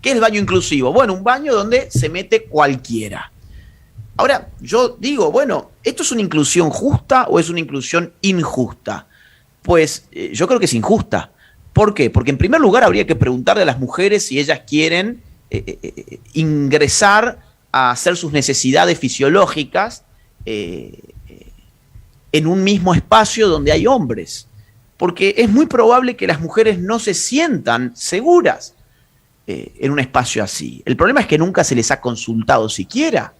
¿Qué es el baño inclusivo? Bueno, un baño donde se mete cualquiera. Ahora, yo digo, bueno, ¿esto es una inclusión justa o es una inclusión injusta? Pues yo creo que es injusta. ¿Por qué? Porque en primer lugar habría que preguntarle a las mujeres si ellas quieren ingresar a hacer sus necesidades fisiológicas en un mismo espacio donde hay hombres. Porque es muy probable que las mujeres no se sientan seguras en un espacio así. El problema es que nunca se les ha consultado siquiera.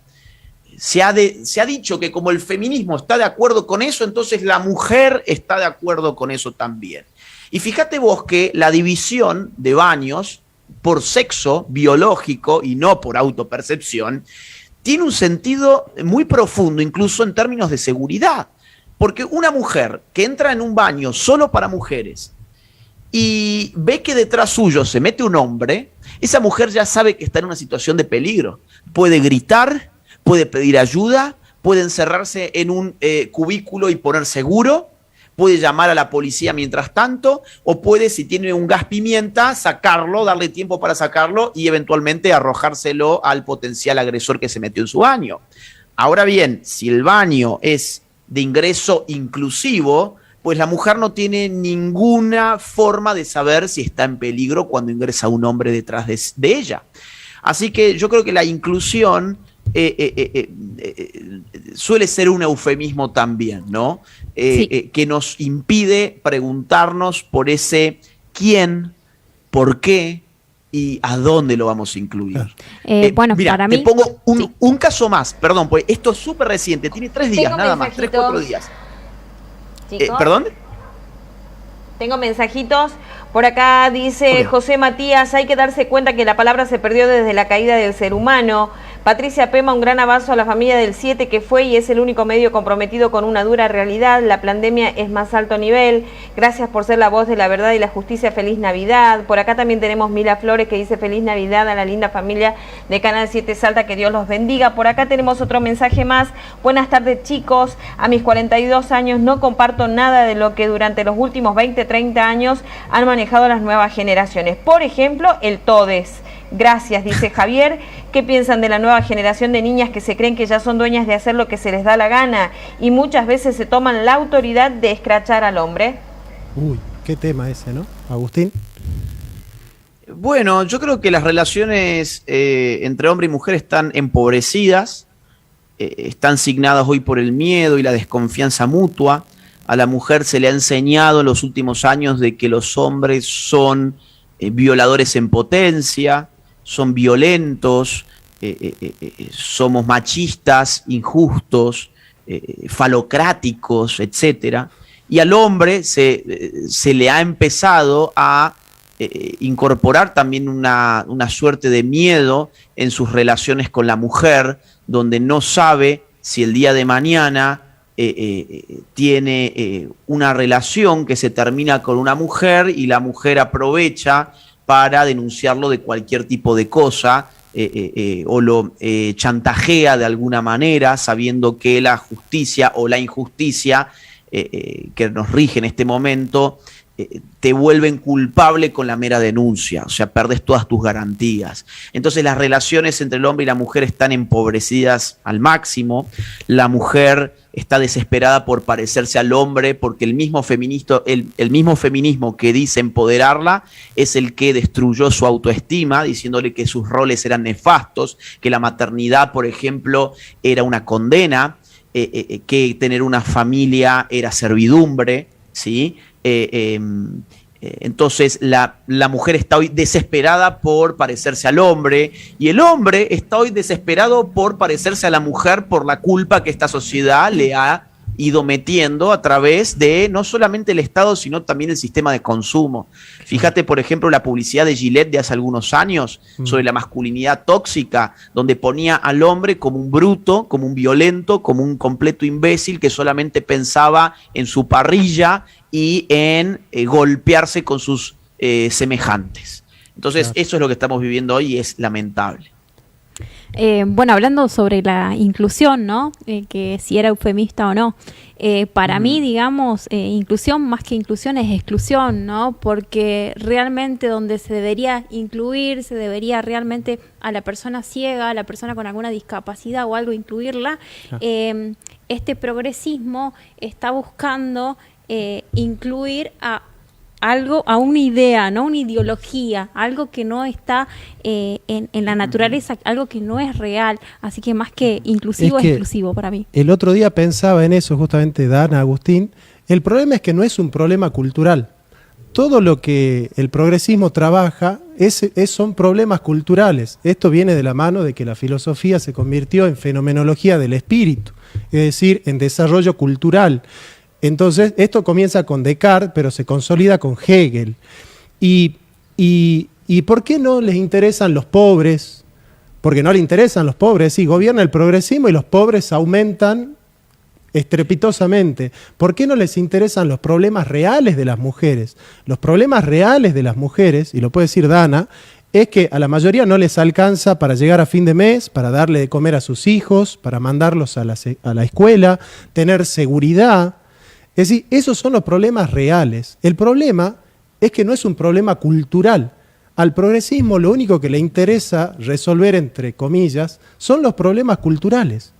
Se ha dicho que como el feminismo está de acuerdo con eso, entonces la mujer está de acuerdo con eso también. Y fíjate vos que la división de baños por sexo biológico y no por autopercepción tiene un sentido muy profundo, incluso en términos de seguridad. Porque una mujer que entra en un baño solo para mujeres y ve que detrás suyo se mete un hombre, esa mujer ya sabe que está en una situación de peligro. Puede gritar, puede pedir ayuda, puede encerrarse en un cubículo y poner seguro, puede llamar a la policía mientras tanto, o puede, si tiene un gas pimienta, sacarlo, darle tiempo para sacarlo y eventualmente arrojárselo al potencial agresor que se metió en su baño. Ahora bien, si el baño es de ingreso inclusivo, pues la mujer no tiene ninguna forma de saber si está en peligro cuando ingresa un hombre detrás de ella. Así que yo creo que la inclusión suele ser un eufemismo también, ¿no? Sí. Que nos impide preguntarnos por ese quién, por qué y a dónde lo vamos a incluir. Bueno, mira, para mí... te pongo un caso más, perdón, pues esto es súper reciente, tiene 3 días, nada más, 3, 4 días. ¿Perdón? Tengo mensajitos. Por acá dice José Matías, hay que darse cuenta que la palabra se perdió desde la caída del ser humano. Patricia Pema, un gran abrazo a la familia del 7 que fue y es el único medio comprometido con una dura realidad. La pandemia es más alto nivel. Gracias por ser la voz de la verdad y la justicia. Feliz Navidad. Por acá también tenemos Mila Flores que dice feliz Navidad a la linda familia de Canal 7 Salta. Que Dios los bendiga. Por acá tenemos otro mensaje más. Buenas tardes, chicos. A mis 42 años no comparto nada de lo que durante los últimos 20, 30 años han manejado las nuevas generaciones. Por ejemplo, el TODES. Gracias, dice Javier. ¿Qué piensan de la nueva generación de niñas que se creen que ya son dueñas de hacer lo que se les da la gana y muchas veces se toman la autoridad de escrachar al hombre? Uy, qué tema ese, ¿no? Agustín. Bueno, yo creo que las relaciones entre hombre y mujer están empobrecidas, están signadas hoy por el miedo y la desconfianza mutua. A la mujer se le ha enseñado en los últimos años de que los hombres son violadores en potencia, son violentos, somos machistas, injustos, falocráticos, etc. Y al hombre se le ha empezado a incorporar también una suerte de miedo en sus relaciones con la mujer, donde no sabe si el día de mañana tiene una relación que se termina con una mujer y la mujer aprovecha para denunciarlo de cualquier tipo de cosa, o lo chantajea de alguna manera, sabiendo que la justicia o la injusticia que nos rige en este momento te vuelven culpable con la mera denuncia, o sea, perdés todas tus garantías. Entonces las relaciones entre el hombre y la mujer están empobrecidas al máximo, la mujer está desesperada por parecerse al hombre, porque el mismo feminismo que dice empoderarla es el que destruyó su autoestima, diciéndole que sus roles eran nefastos, que la maternidad, por ejemplo, era una condena, que tener una familia era servidumbre, ¿sí? Entonces la mujer está hoy desesperada por parecerse al hombre y el hombre está hoy desesperado por parecerse a la mujer por la culpa que esta sociedad le ha ido metiendo a través de no solamente el Estado, sino también el sistema de consumo. Fíjate, por ejemplo, la publicidad de Gillette de hace algunos años sobre la masculinidad tóxica, donde ponía al hombre como un bruto, como un violento, como un completo imbécil que solamente pensaba en su parrilla y en golpearse con sus semejantes. Entonces, claro, eso es lo que estamos viviendo hoy y es lamentable. Bueno, hablando sobre la inclusión, ¿no? Que si era eufemista o no. Para mí, digamos, inclusión más que inclusión es exclusión, ¿no? Porque realmente donde se debería incluir, se debería realmente a la persona ciega, a la persona con alguna discapacidad o algo incluirla. Este progresismo está buscando incluir a algo, a una idea, ¿no? Una ideología, algo que no está en la naturaleza, algo que no es real. Así que más que inclusivo es exclusivo para mí. El otro día pensaba en eso justamente, Dana, Agustín. El problema es que no es un problema cultural. Todo lo que el progresismo trabaja son problemas culturales. Esto viene de la mano de que la filosofía se convirtió en fenomenología del espíritu, es decir, en desarrollo cultural. Entonces, esto comienza con Descartes, pero se consolida con Hegel. ¿Y por qué no les interesan los pobres? Porque no les interesan los pobres. Sí, gobierna el progresismo y los pobres aumentan estrepitosamente. ¿Por qué no les interesan los problemas reales de las mujeres? Los problemas reales de las mujeres, y lo puede decir Dana, es que a la mayoría no les alcanza para llegar a fin de mes, para darle de comer a sus hijos, para mandarlos a la escuela, tener seguridad. Es decir, esos son los problemas reales. El problema es que no es un problema cultural. Al progresismo lo único que le interesa resolver, entre comillas, son los problemas culturales.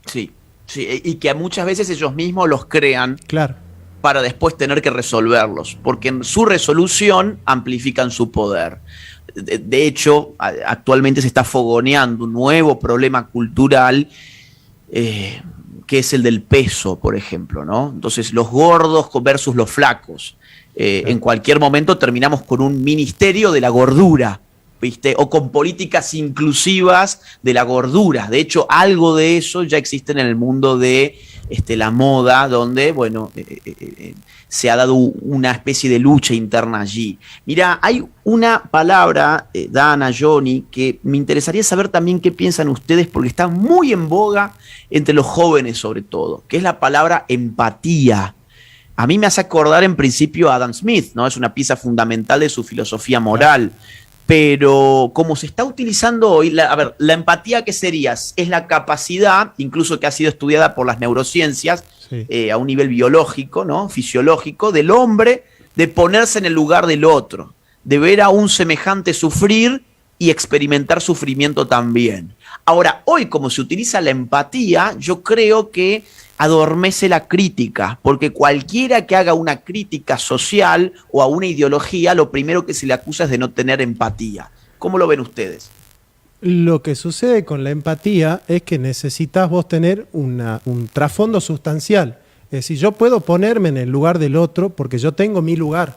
Sí, sí, y que muchas veces ellos mismos los crean, claro, para después tener que resolverlos, porque en su resolución amplifican su poder. De hecho, actualmente se está fogoneando un nuevo problema cultural, que es el del peso, por ejemplo, ¿no? Entonces, los gordos versus los flacos. En cualquier momento terminamos con un ministerio de la gordura, ¿viste? O con políticas inclusivas de la gordura. De hecho, algo de eso ya existe en el mundo de la moda, donde, bueno, se ha dado una especie de lucha interna allí. Mira, hay una palabra, Dana, Johnny, que me interesaría saber también qué piensan ustedes, porque está muy en boga entre los jóvenes sobre todo, que es la palabra empatía. A mí me hace acordar en principio a Adam Smith, ¿no? Es una pieza fundamental de su filosofía moral. Pero como se está utilizando hoy, la empatía, ¿qué sería? Es la capacidad, incluso que ha sido estudiada por las neurociencias, sí, a un nivel biológico, ¿no? Fisiológico, del hombre, de ponerse en el lugar del otro, de ver a un semejante sufrir y experimentar sufrimiento también. Ahora, hoy como se utiliza la empatía, yo creo que adormece la crítica, porque cualquiera que haga una crítica social o a una ideología, lo primero que se le acusa es de no tener empatía. ¿Cómo lo ven ustedes? Lo que sucede con la empatía es que necesitas vos tener un trasfondo sustancial. Es decir, yo puedo ponerme en el lugar del otro porque yo tengo mi lugar.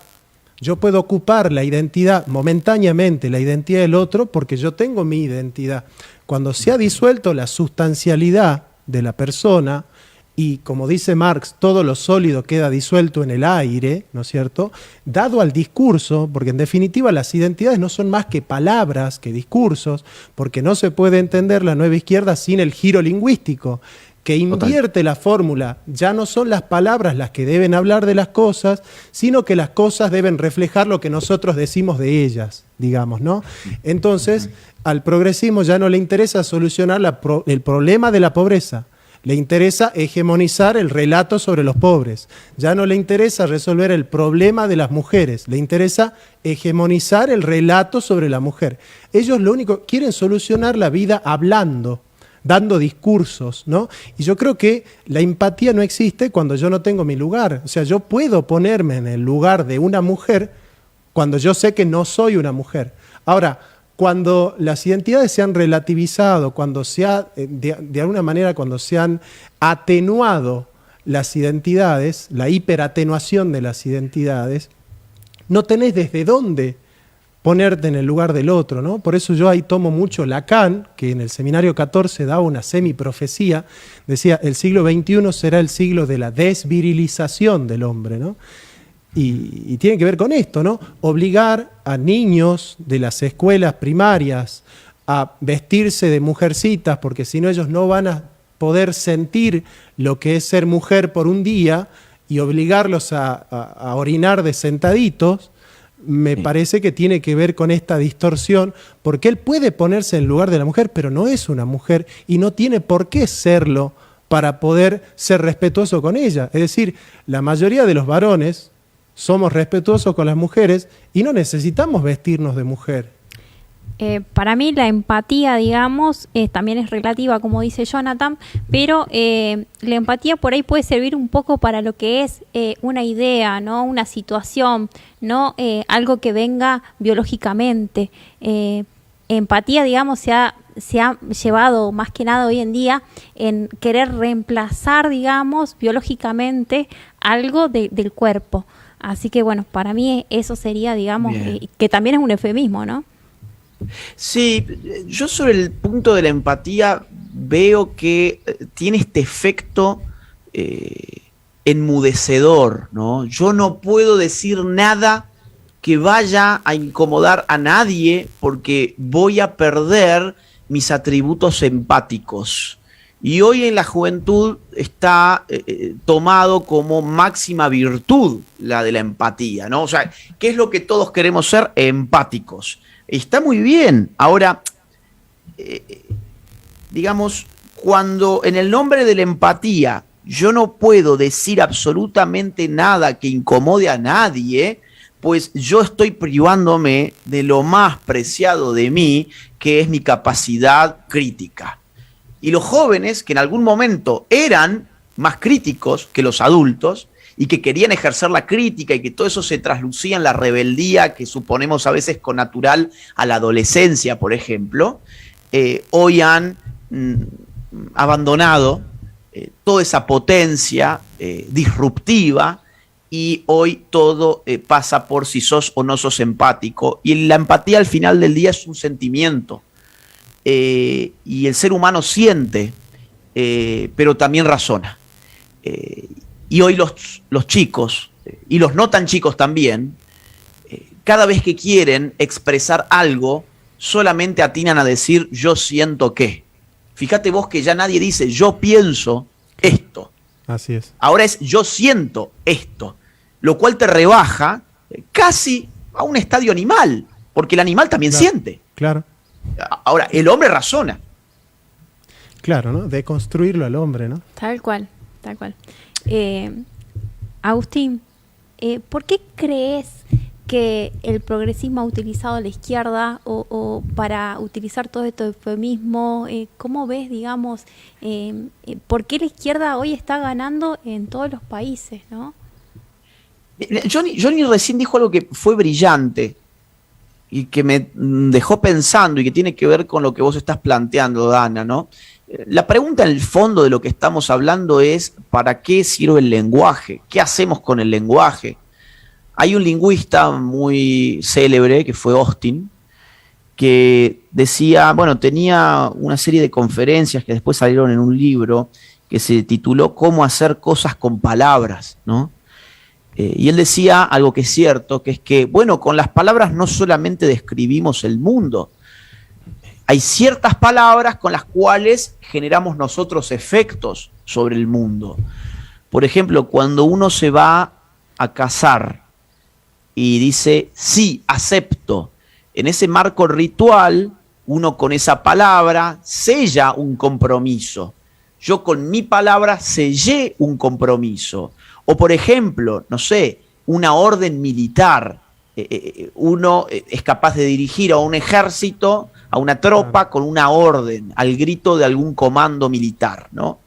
Yo puedo ocupar la identidad, momentáneamente la identidad del otro, porque yo tengo mi identidad. Cuando se ha disuelto la sustancialidad de la persona, y como dice Marx, todo lo sólido queda disuelto en el aire, ¿no es cierto? Dado al discurso, porque en definitiva las identidades no son más que palabras, que discursos, porque no se puede entender la nueva izquierda sin el giro lingüístico. que invierte la fórmula. Ya no son las palabras las que deben hablar de las cosas, sino que las cosas deben reflejar lo que nosotros decimos de ellas, digamos, ¿no? Entonces, al progresismo ya no le interesa solucionar el problema de la pobreza. Le interesa hegemonizar el relato sobre los pobres. Ya no le interesa resolver el problema de las mujeres. Le interesa hegemonizar el relato sobre la mujer. Ellos lo único quieren solucionar la vida hablando, dando discursos, ¿no? Y yo creo que la empatía no existe cuando yo no tengo mi lugar. O sea, yo puedo ponerme en el lugar de una mujer cuando yo sé que no soy una mujer. Ahora, cuando las identidades se han relativizado, cuando se ha, de alguna manera, cuando se han atenuado las identidades, la hiperatenuación de las identidades, no tenés desde dónde ponerte en el lugar del otro, ¿no? Por eso yo ahí tomo mucho Lacan, que en el seminario 14 daba una semiprofecía, decía, el siglo XXI será el siglo de la desvirilización del hombre, ¿no? Y tiene que ver con esto, ¿no? Obligar a niños de las escuelas primarias a vestirse de mujercitas, porque si no ellos no van a poder sentir lo que es ser mujer por un día, y obligarlos a orinar de sentaditos, me parece que tiene que ver con esta distorsión, porque él puede ponerse en el lugar de la mujer, pero no es una mujer y no tiene por qué serlo para poder ser respetuoso con ella. Es decir, la mayoría de los varones somos respetuosos con las mujeres y no necesitamos vestirnos de mujer. Para mí la empatía, digamos, también es relativa, como dice Jonathan, pero la empatía por ahí puede servir un poco para lo que es una idea, ¿no? Una situación, no algo que venga biológicamente. Empatía, digamos, se ha llevado más que nada hoy en día en querer reemplazar, digamos, biológicamente algo del cuerpo. Así que, bueno, para mí eso sería, digamos, que también es un eufemismo, ¿no? Sí, yo sobre el punto de la empatía veo que tiene este efecto enmudecedor, ¿no? Yo no puedo decir nada que vaya a incomodar a nadie porque voy a perder mis atributos empáticos. Y hoy en la juventud está tomado como máxima virtud la de la empatía, ¿no? O sea, ¿qué es lo que todos queremos ser? Empáticos. Está muy bien. Ahora, digamos, cuando en el nombre de la empatía yo no puedo decir absolutamente nada que incomode a nadie, pues yo estoy privándome de lo más preciado de mí, que es mi capacidad crítica. Y los jóvenes, que en algún momento eran más críticos que los adultos y que querían ejercer la crítica y que todo eso se traslucía en la rebeldía que suponemos a veces connatural a la adolescencia, por ejemplo, hoy han abandonado toda esa potencia disruptiva y hoy todo pasa por si sos o no sos empático. Y la empatía al final del día es un sentimiento. Y el ser humano siente, pero también razona. Y hoy los chicos, y los no tan chicos también, cada vez que quieren expresar algo, solamente atinan a decir yo siento que. Fíjate vos que ya nadie dice yo pienso esto. Así es. Ahora es yo siento esto, lo cual te rebaja casi a un estadio animal, porque el animal también siente. Claro. Ahora, el hombre razona. Claro, ¿no? Deconstruirlo al hombre, ¿no? Tal cual, tal cual. Agustín, ¿por qué crees que el progresismo ha utilizado la izquierda o para utilizar todo esto eufemismo? ¿Cómo ves, digamos, por qué la izquierda hoy está ganando en todos los países, ¿no? Johnny recién dijo algo que fue brillante y que me dejó pensando y que tiene que ver con lo que vos estás planteando, Dana, ¿no? La pregunta en el fondo de lo que estamos hablando es ¿para qué sirve el lenguaje? ¿Qué hacemos con el lenguaje? Hay un lingüista muy célebre que fue Austin, que decía, bueno, tenía una serie de conferencias que después salieron en un libro que se tituló Cómo hacer cosas con palabras, ¿no? Y él decía algo que es cierto, que es que, bueno, con las palabras no solamente describimos el mundo, hay ciertas palabras con las cuales generamos nosotros efectos sobre el mundo. Por ejemplo, cuando uno se va a casar y dice, sí, acepto, en ese marco ritual, uno con esa palabra sella un compromiso. Yo con mi palabra sellé un compromiso. O por ejemplo, no sé, una orden militar. Uno es capaz de dirigir a un ejército, a una tropa, con una orden, al grito de algún comando militar, ¿no?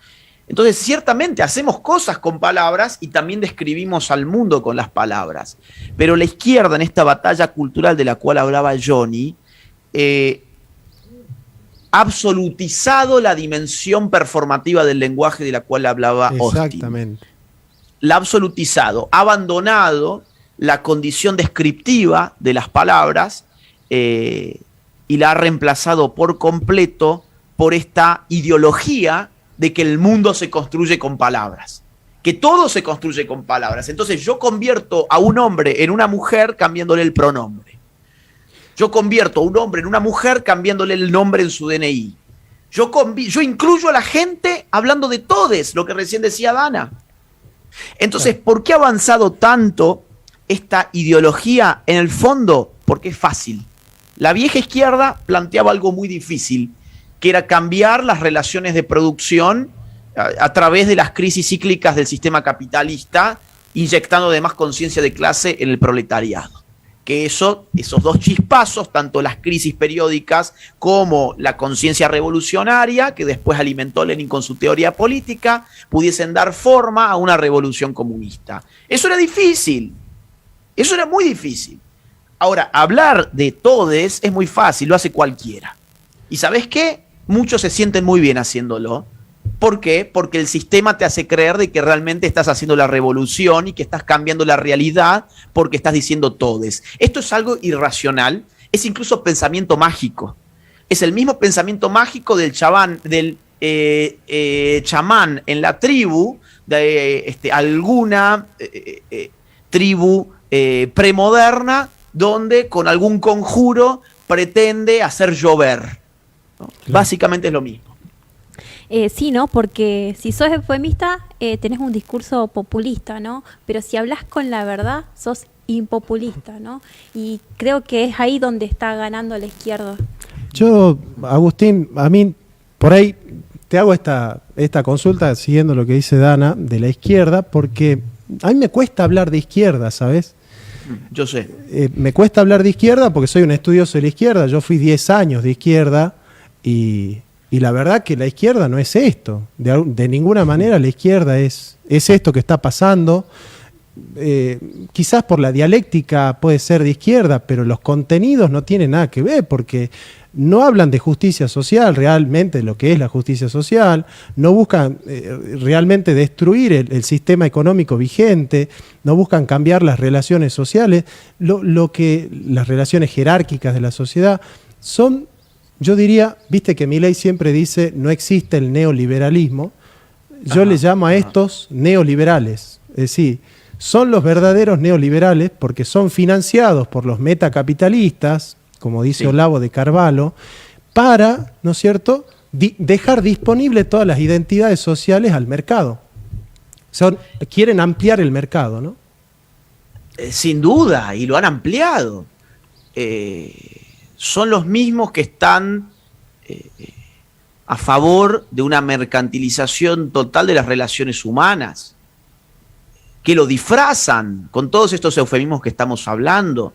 Entonces, ciertamente hacemos cosas con palabras y también describimos al mundo con las palabras. Pero la izquierda, en esta batalla cultural de la cual hablaba Johnny, ha absolutizado la dimensión performativa del lenguaje de la cual hablaba Austin. Exactamente. La ha absolutizado, ha abandonado la condición descriptiva de las palabras y la ha reemplazado por completo por esta ideología de que el mundo se construye con palabras, que todo se construye con palabras. Entonces yo convierto a un hombre en una mujer cambiándole el pronombre. Yo convierto a un hombre en una mujer cambiándole el nombre en su DNI. Yo incluyo a la gente hablando de todes, lo que recién decía Dana. Entonces, ¿por qué ha avanzado tanto esta ideología? En el fondo, porque es fácil. La vieja izquierda planteaba algo muy difícil, que era cambiar las relaciones de producción a través de las crisis cíclicas del sistema capitalista, inyectando además conciencia de clase en el proletariado. Que esos dos chispazos, tanto las crisis periódicas como la conciencia revolucionaria, que después alimentó Lenin con su teoría política, pudiesen dar forma a una revolución comunista. Eso era difícil, eso era muy difícil. Ahora, hablar de todes es muy fácil, lo hace cualquiera. ¿Y sabes qué? Muchos se sienten muy bien haciéndolo. ¿Por qué? Porque el sistema te hace creer de que realmente estás haciendo la revolución y que estás cambiando la realidad porque estás diciendo todes. Esto es algo irracional, es incluso pensamiento mágico. Es el mismo pensamiento mágico del chamán en la tribu, de alguna tribu premoderna, donde con algún conjuro pretende hacer llover, ¿no? Claro. Básicamente es lo mismo. Sí, ¿no? Porque si sos eufemista, tenés un discurso populista, ¿no? Pero si hablas con la verdad, sos impopulista, ¿no? Y creo que es ahí donde está ganando la izquierda. Yo, Agustín, a mí, por ahí te hago esta consulta siguiendo lo que dice Dana de la izquierda, porque a mí me cuesta hablar de izquierda, ¿sabes? Yo sé. Me cuesta hablar de izquierda porque soy un estudioso de la izquierda. Yo fui 10 años de izquierda y la verdad que la izquierda no es esto. De ninguna manera la izquierda es esto que está pasando. Quizás por la dialéctica puede ser de izquierda, pero los contenidos no tienen nada que ver porque no hablan de justicia social, realmente lo que es la justicia social, no buscan realmente destruir el sistema económico vigente, no buscan cambiar las relaciones sociales, las relaciones jerárquicas de la sociedad son, yo diría, viste que Milei siempre dice no existe el neoliberalismo, yo le llamo a estos neoliberales, es decir, son los verdaderos neoliberales porque son financiados por los metacapitalistas, como dice Olavo de Carvalho, para, ¿no es cierto?, dejar disponible todas las identidades sociales al mercado. Quieren ampliar el mercado, ¿no? Sin duda, y lo han ampliado. Son los mismos que están a favor de una mercantilización total de las relaciones humanas, que lo disfrazan con todos estos eufemismos que estamos hablando,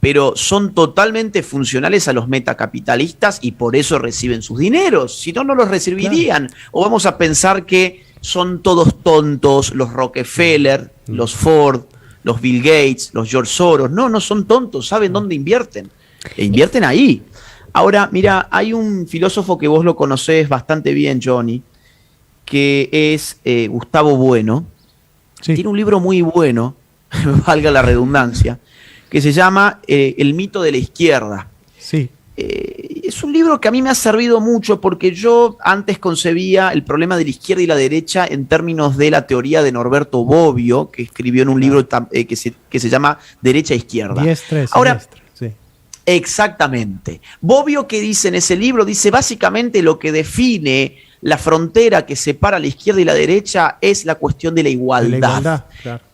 pero son totalmente funcionales a los metacapitalistas y por eso reciben sus dineros, si no, no los recibirían. Claro. O vamos a pensar que son todos tontos, los Rockefeller, los Ford, los Bill Gates, los George Soros. No, no son tontos, saben dónde invierten. E invierten ahí. Ahora, mira, hay un filósofo que vos lo conocés bastante bien, Johnny, que es Gustavo Bueno. Sí. Tiene un libro muy bueno, valga la redundancia, que se llama El mito de la izquierda. Sí. Es un libro que a mí me ha servido mucho porque yo antes concebía el problema de la izquierda y la derecha en términos de la teoría de Norberto Bobbio, que escribió en un libro que se llama Derecha e Izquierda. Diestra, ahora, sí. Exactamente. Bobbio, que dice en ese libro, dice básicamente lo que define la frontera que separa la izquierda y la derecha es la cuestión de la igualdad. La igualdad, claro.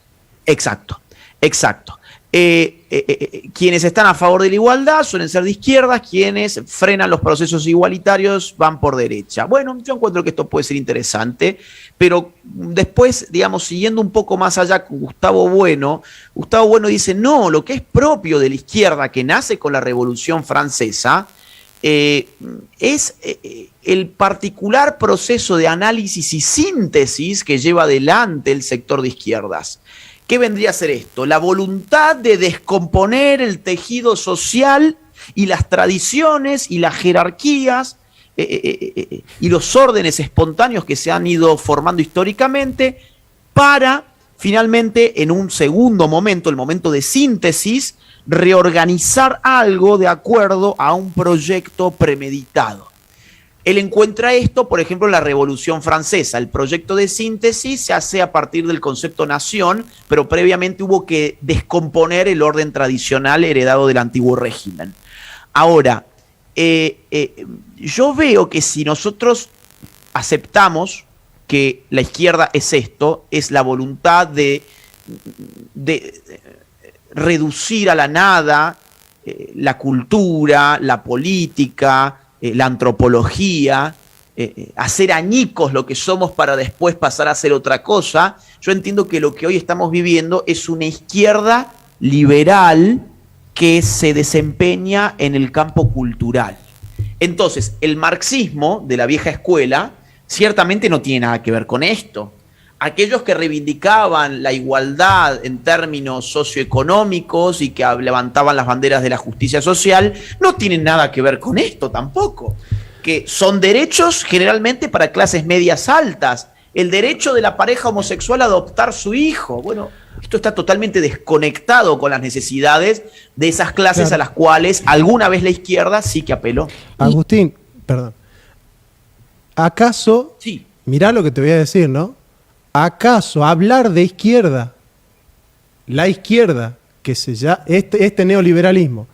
Exacto, exacto. Quienes están a favor de la igualdad suelen ser de izquierdas, quienes frenan los procesos igualitarios van por derecha. Bueno, yo encuentro que esto puede ser interesante, pero después, digamos, siguiendo un poco más allá con Gustavo Bueno dice, no, lo que es propio de la izquierda, que nace con la Revolución Francesa, es el particular proceso de análisis y síntesis que lleva adelante el sector de izquierdas. ¿Qué vendría a ser esto? La voluntad de descomponer el tejido social y las tradiciones y las jerarquías y los órdenes espontáneos que se han ido formando históricamente para finalmente en un segundo momento, el momento de síntesis, reorganizar algo de acuerdo a un proyecto premeditado. Él encuentra esto, por ejemplo, en la Revolución Francesa. El proyecto de síntesis se hace a partir del concepto nación, pero previamente hubo que descomponer el orden tradicional heredado del antiguo régimen. Ahora, yo veo que si nosotros aceptamos que la izquierda es esto, es la voluntad de reducir a la nada la cultura, la política, la antropología, hacer añicos lo que somos para después pasar a hacer otra cosa, yo entiendo que lo que hoy estamos viviendo es una izquierda liberal que se desempeña en el campo cultural. Entonces, el marxismo de la vieja escuela ciertamente no tiene nada que ver con esto. Aquellos que reivindicaban la igualdad en términos socioeconómicos y que levantaban las banderas de la justicia social, no tienen nada que ver con esto tampoco, que son derechos generalmente para clases medias altas. El derecho de la pareja homosexual a adoptar su hijo. Bueno, esto está totalmente desconectado con las necesidades de esas clases, claro, a las cuales alguna vez la izquierda sí que apeló. Agustín, perdón. ¿Acaso, sí, mirá lo que te voy a decir, ¿no? ¿Acaso hablar de izquierda, la izquierda, que se llama, este neoliberalismo,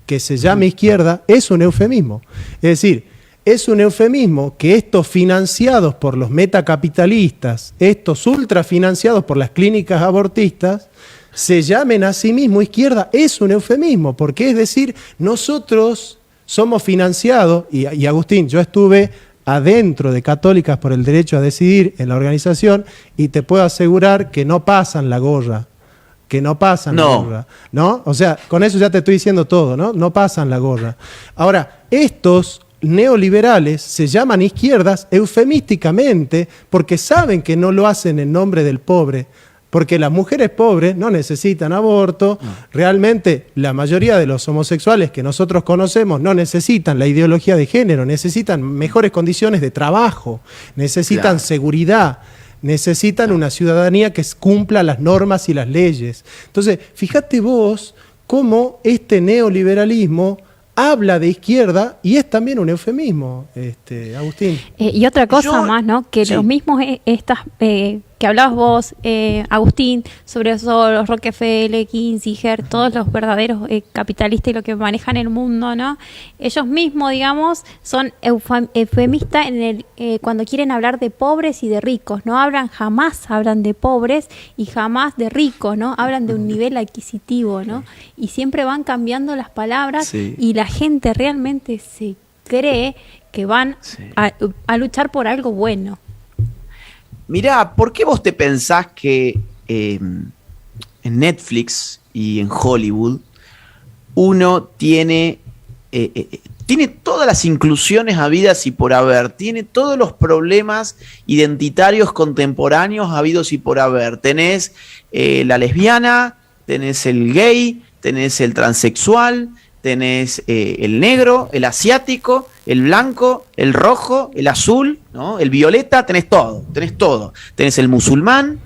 que se llama izquierda, es un eufemismo? Es decir, es un eufemismo que estos financiados por los metacapitalistas, estos ultrafinanciados por las clínicas abortistas, se llamen a sí mismos izquierda, es un eufemismo, porque es decir, nosotros somos financiados, y Agustín, yo estuve adentro de Católicas por el Derecho a Decidir en la organización y te puedo asegurar que no pasan la gorra, la gorra, ¿no? O sea, con eso ya te estoy diciendo todo, ¿no? No pasan la gorra. Ahora, estos neoliberales se llaman izquierdas eufemísticamente porque saben que no lo hacen en nombre del pobre, porque las mujeres pobres no necesitan aborto, realmente la mayoría de los homosexuales que nosotros conocemos no necesitan la ideología de género, necesitan mejores condiciones de trabajo, necesitan, claro, seguridad, necesitan una ciudadanía que cumpla las normas y las leyes. Entonces, fíjate vos cómo este neoliberalismo habla de izquierda y es también un eufemismo, Agustín. Y otra cosa más, ¿no? Que sí, los mismos que hablabas vos, Agustín, sobre eso, los Rockefeller, Kissinger, todos los verdaderos capitalistas y lo que manejan el mundo, ¿no? Ellos mismos, digamos, son eufemistas cuando quieren hablar de pobres y de ricos, no jamás hablan de pobres y jamás de ricos, ¿no? Hablan de un nivel adquisitivo, ¿no? Y siempre van cambiando las palabras, sí, y la gente realmente se cree que van, sí, a luchar por algo bueno. Mirá, ¿por qué vos te pensás que en Netflix y en Hollywood uno tiene todas las inclusiones habidas y por haber, tiene todos los problemas identitarios contemporáneos habidos y por haber? Tenés la lesbiana, tenés el gay, tenés el transexual, tenés el negro, el asiático, el blanco, el rojo, el azul, ¿no? El violeta, tenés todo. Tenés el musulmán,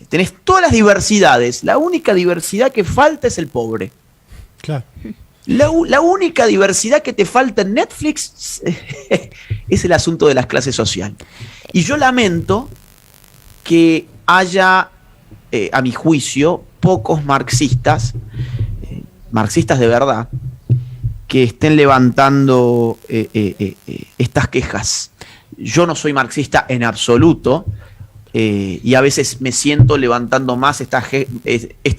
tenés todas las diversidades. La única diversidad que falta es el pobre. Claro. La única diversidad que te falta en Netflix es el asunto de las clases sociales. Y yo lamento que haya, a mi juicio, pocos marxistas de verdad, que estén levantando estas quejas. Yo no soy marxista en absoluto, y a veces me siento levantando más estas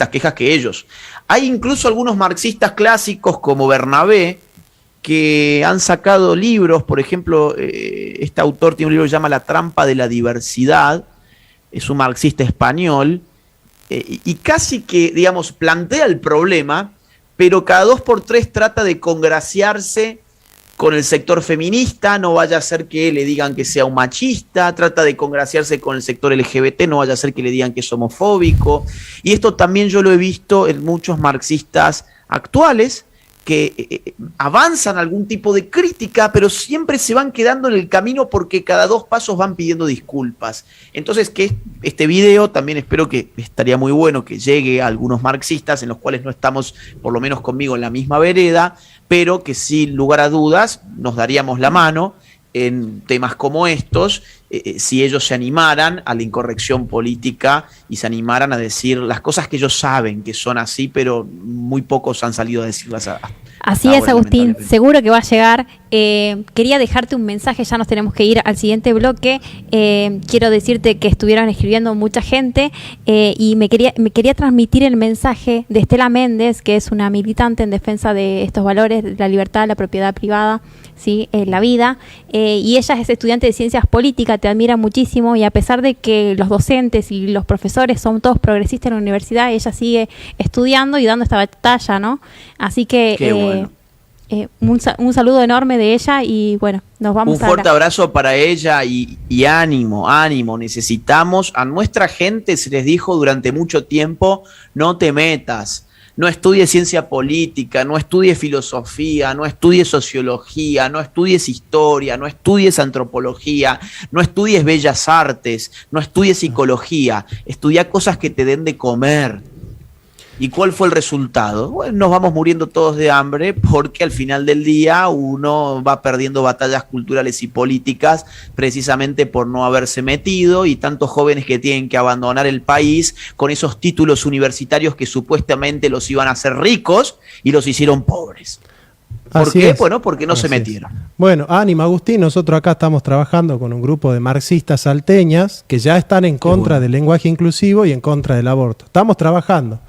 quejas que ellos. Hay incluso algunos marxistas clásicos como Bernabé que han sacado libros. Por ejemplo, este autor tiene un libro que se llama La trampa de la diversidad, es un marxista español, y casi que, digamos, plantea el problema, pero cada 2 por 3 trata de congraciarse con el sector feminista, no vaya a ser que le digan que sea un machista, trata de congraciarse con el sector LGBT, no vaya a ser que le digan que es homofóbico. Y esto también yo lo he visto en muchos marxistas actuales, que avanzan algún tipo de crítica, pero siempre se van quedando en el camino porque cada 2 pasos van pidiendo disculpas. Entonces, que este video también espero que estaría muy bueno que llegue a algunos marxistas en los cuales no estamos, por lo menos conmigo, en la misma vereda, pero que sin lugar a dudas nos daríamos la mano en temas como estos, si ellos se animaran a la incorrección política y se animaran a decir las cosas que ellos saben que son así, pero muy pocos han salido a decirlas. Así es, Agustín, seguro que va a llegar. Quería dejarte un mensaje, ya nos tenemos que ir al siguiente bloque. Quiero decirte que estuvieron escribiendo mucha gente, y me quería transmitir el mensaje de Estela Méndez, que es una militante en defensa de estos valores, de la libertad, la propiedad privada, ¿sí? La vida, y ella es estudiante de ciencias políticas, te admira muchísimo, y a pesar de que los docentes y los profesores son todos progresistas en la universidad, ella sigue estudiando y dando esta batalla, ¿no? Así que bueno. Un saludo enorme de ella, y bueno, nos vamos un fuerte abrazo para ella, y ánimo, necesitamos a nuestra gente. Se les dijo durante mucho tiempo: no te metas, no estudies ciencia política, no estudies filosofía, no estudies sociología, no estudies historia, no estudies antropología, no estudies bellas artes, no estudies psicología, estudia cosas que te den de comer. ¿Y cuál fue el resultado? Bueno, nos vamos muriendo todos de hambre, porque al final del día uno va perdiendo batallas culturales y políticas precisamente por no haberse metido, y tantos jóvenes que tienen que abandonar el país con esos títulos universitarios que supuestamente los iban a hacer ricos y los hicieron pobres. ¿Por qué? Bueno, porque no se metieron. Bueno, ánimo, Agustín. Nosotros acá estamos trabajando con un grupo de marxistas salteñas que ya están en contra del lenguaje inclusivo y en contra del aborto. Estamos trabajando.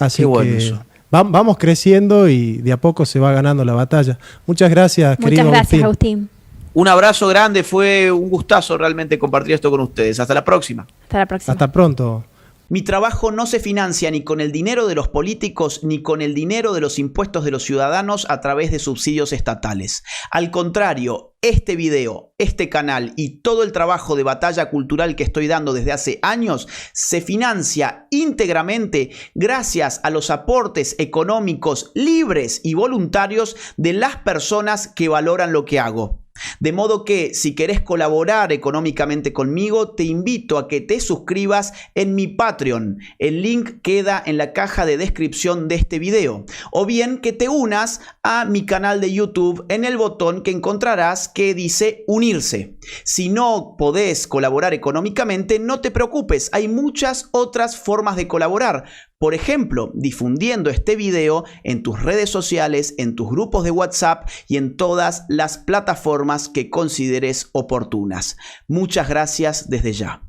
Así que vamos creciendo y de a poco se va ganando la batalla. Muchas gracias, querido Agustín. Muchas gracias, Agustín. Un abrazo grande, fue un gustazo realmente compartir esto con ustedes. Hasta la próxima. Hasta la próxima. Hasta pronto. Mi trabajo no se financia ni con el dinero de los políticos ni con el dinero de los impuestos de los ciudadanos a través de subsidios estatales. Al contrario, este video, este canal y todo el trabajo de batalla cultural que estoy dando desde hace años se financia íntegramente gracias a los aportes económicos libres y voluntarios de las personas que valoran lo que hago. De modo que, si querés colaborar económicamente conmigo, te invito a que te suscribas en mi Patreon. El link queda en la caja de descripción de este video. O bien que te unas a mi canal de YouTube en el botón que encontrarás que dice unirse. Si no podés colaborar económicamente, no te preocupes, hay muchas otras formas de colaborar. Por ejemplo, difundiendo este video en tus redes sociales, en tus grupos de WhatsApp y en todas las plataformas que consideres oportunas. Muchas gracias desde ya.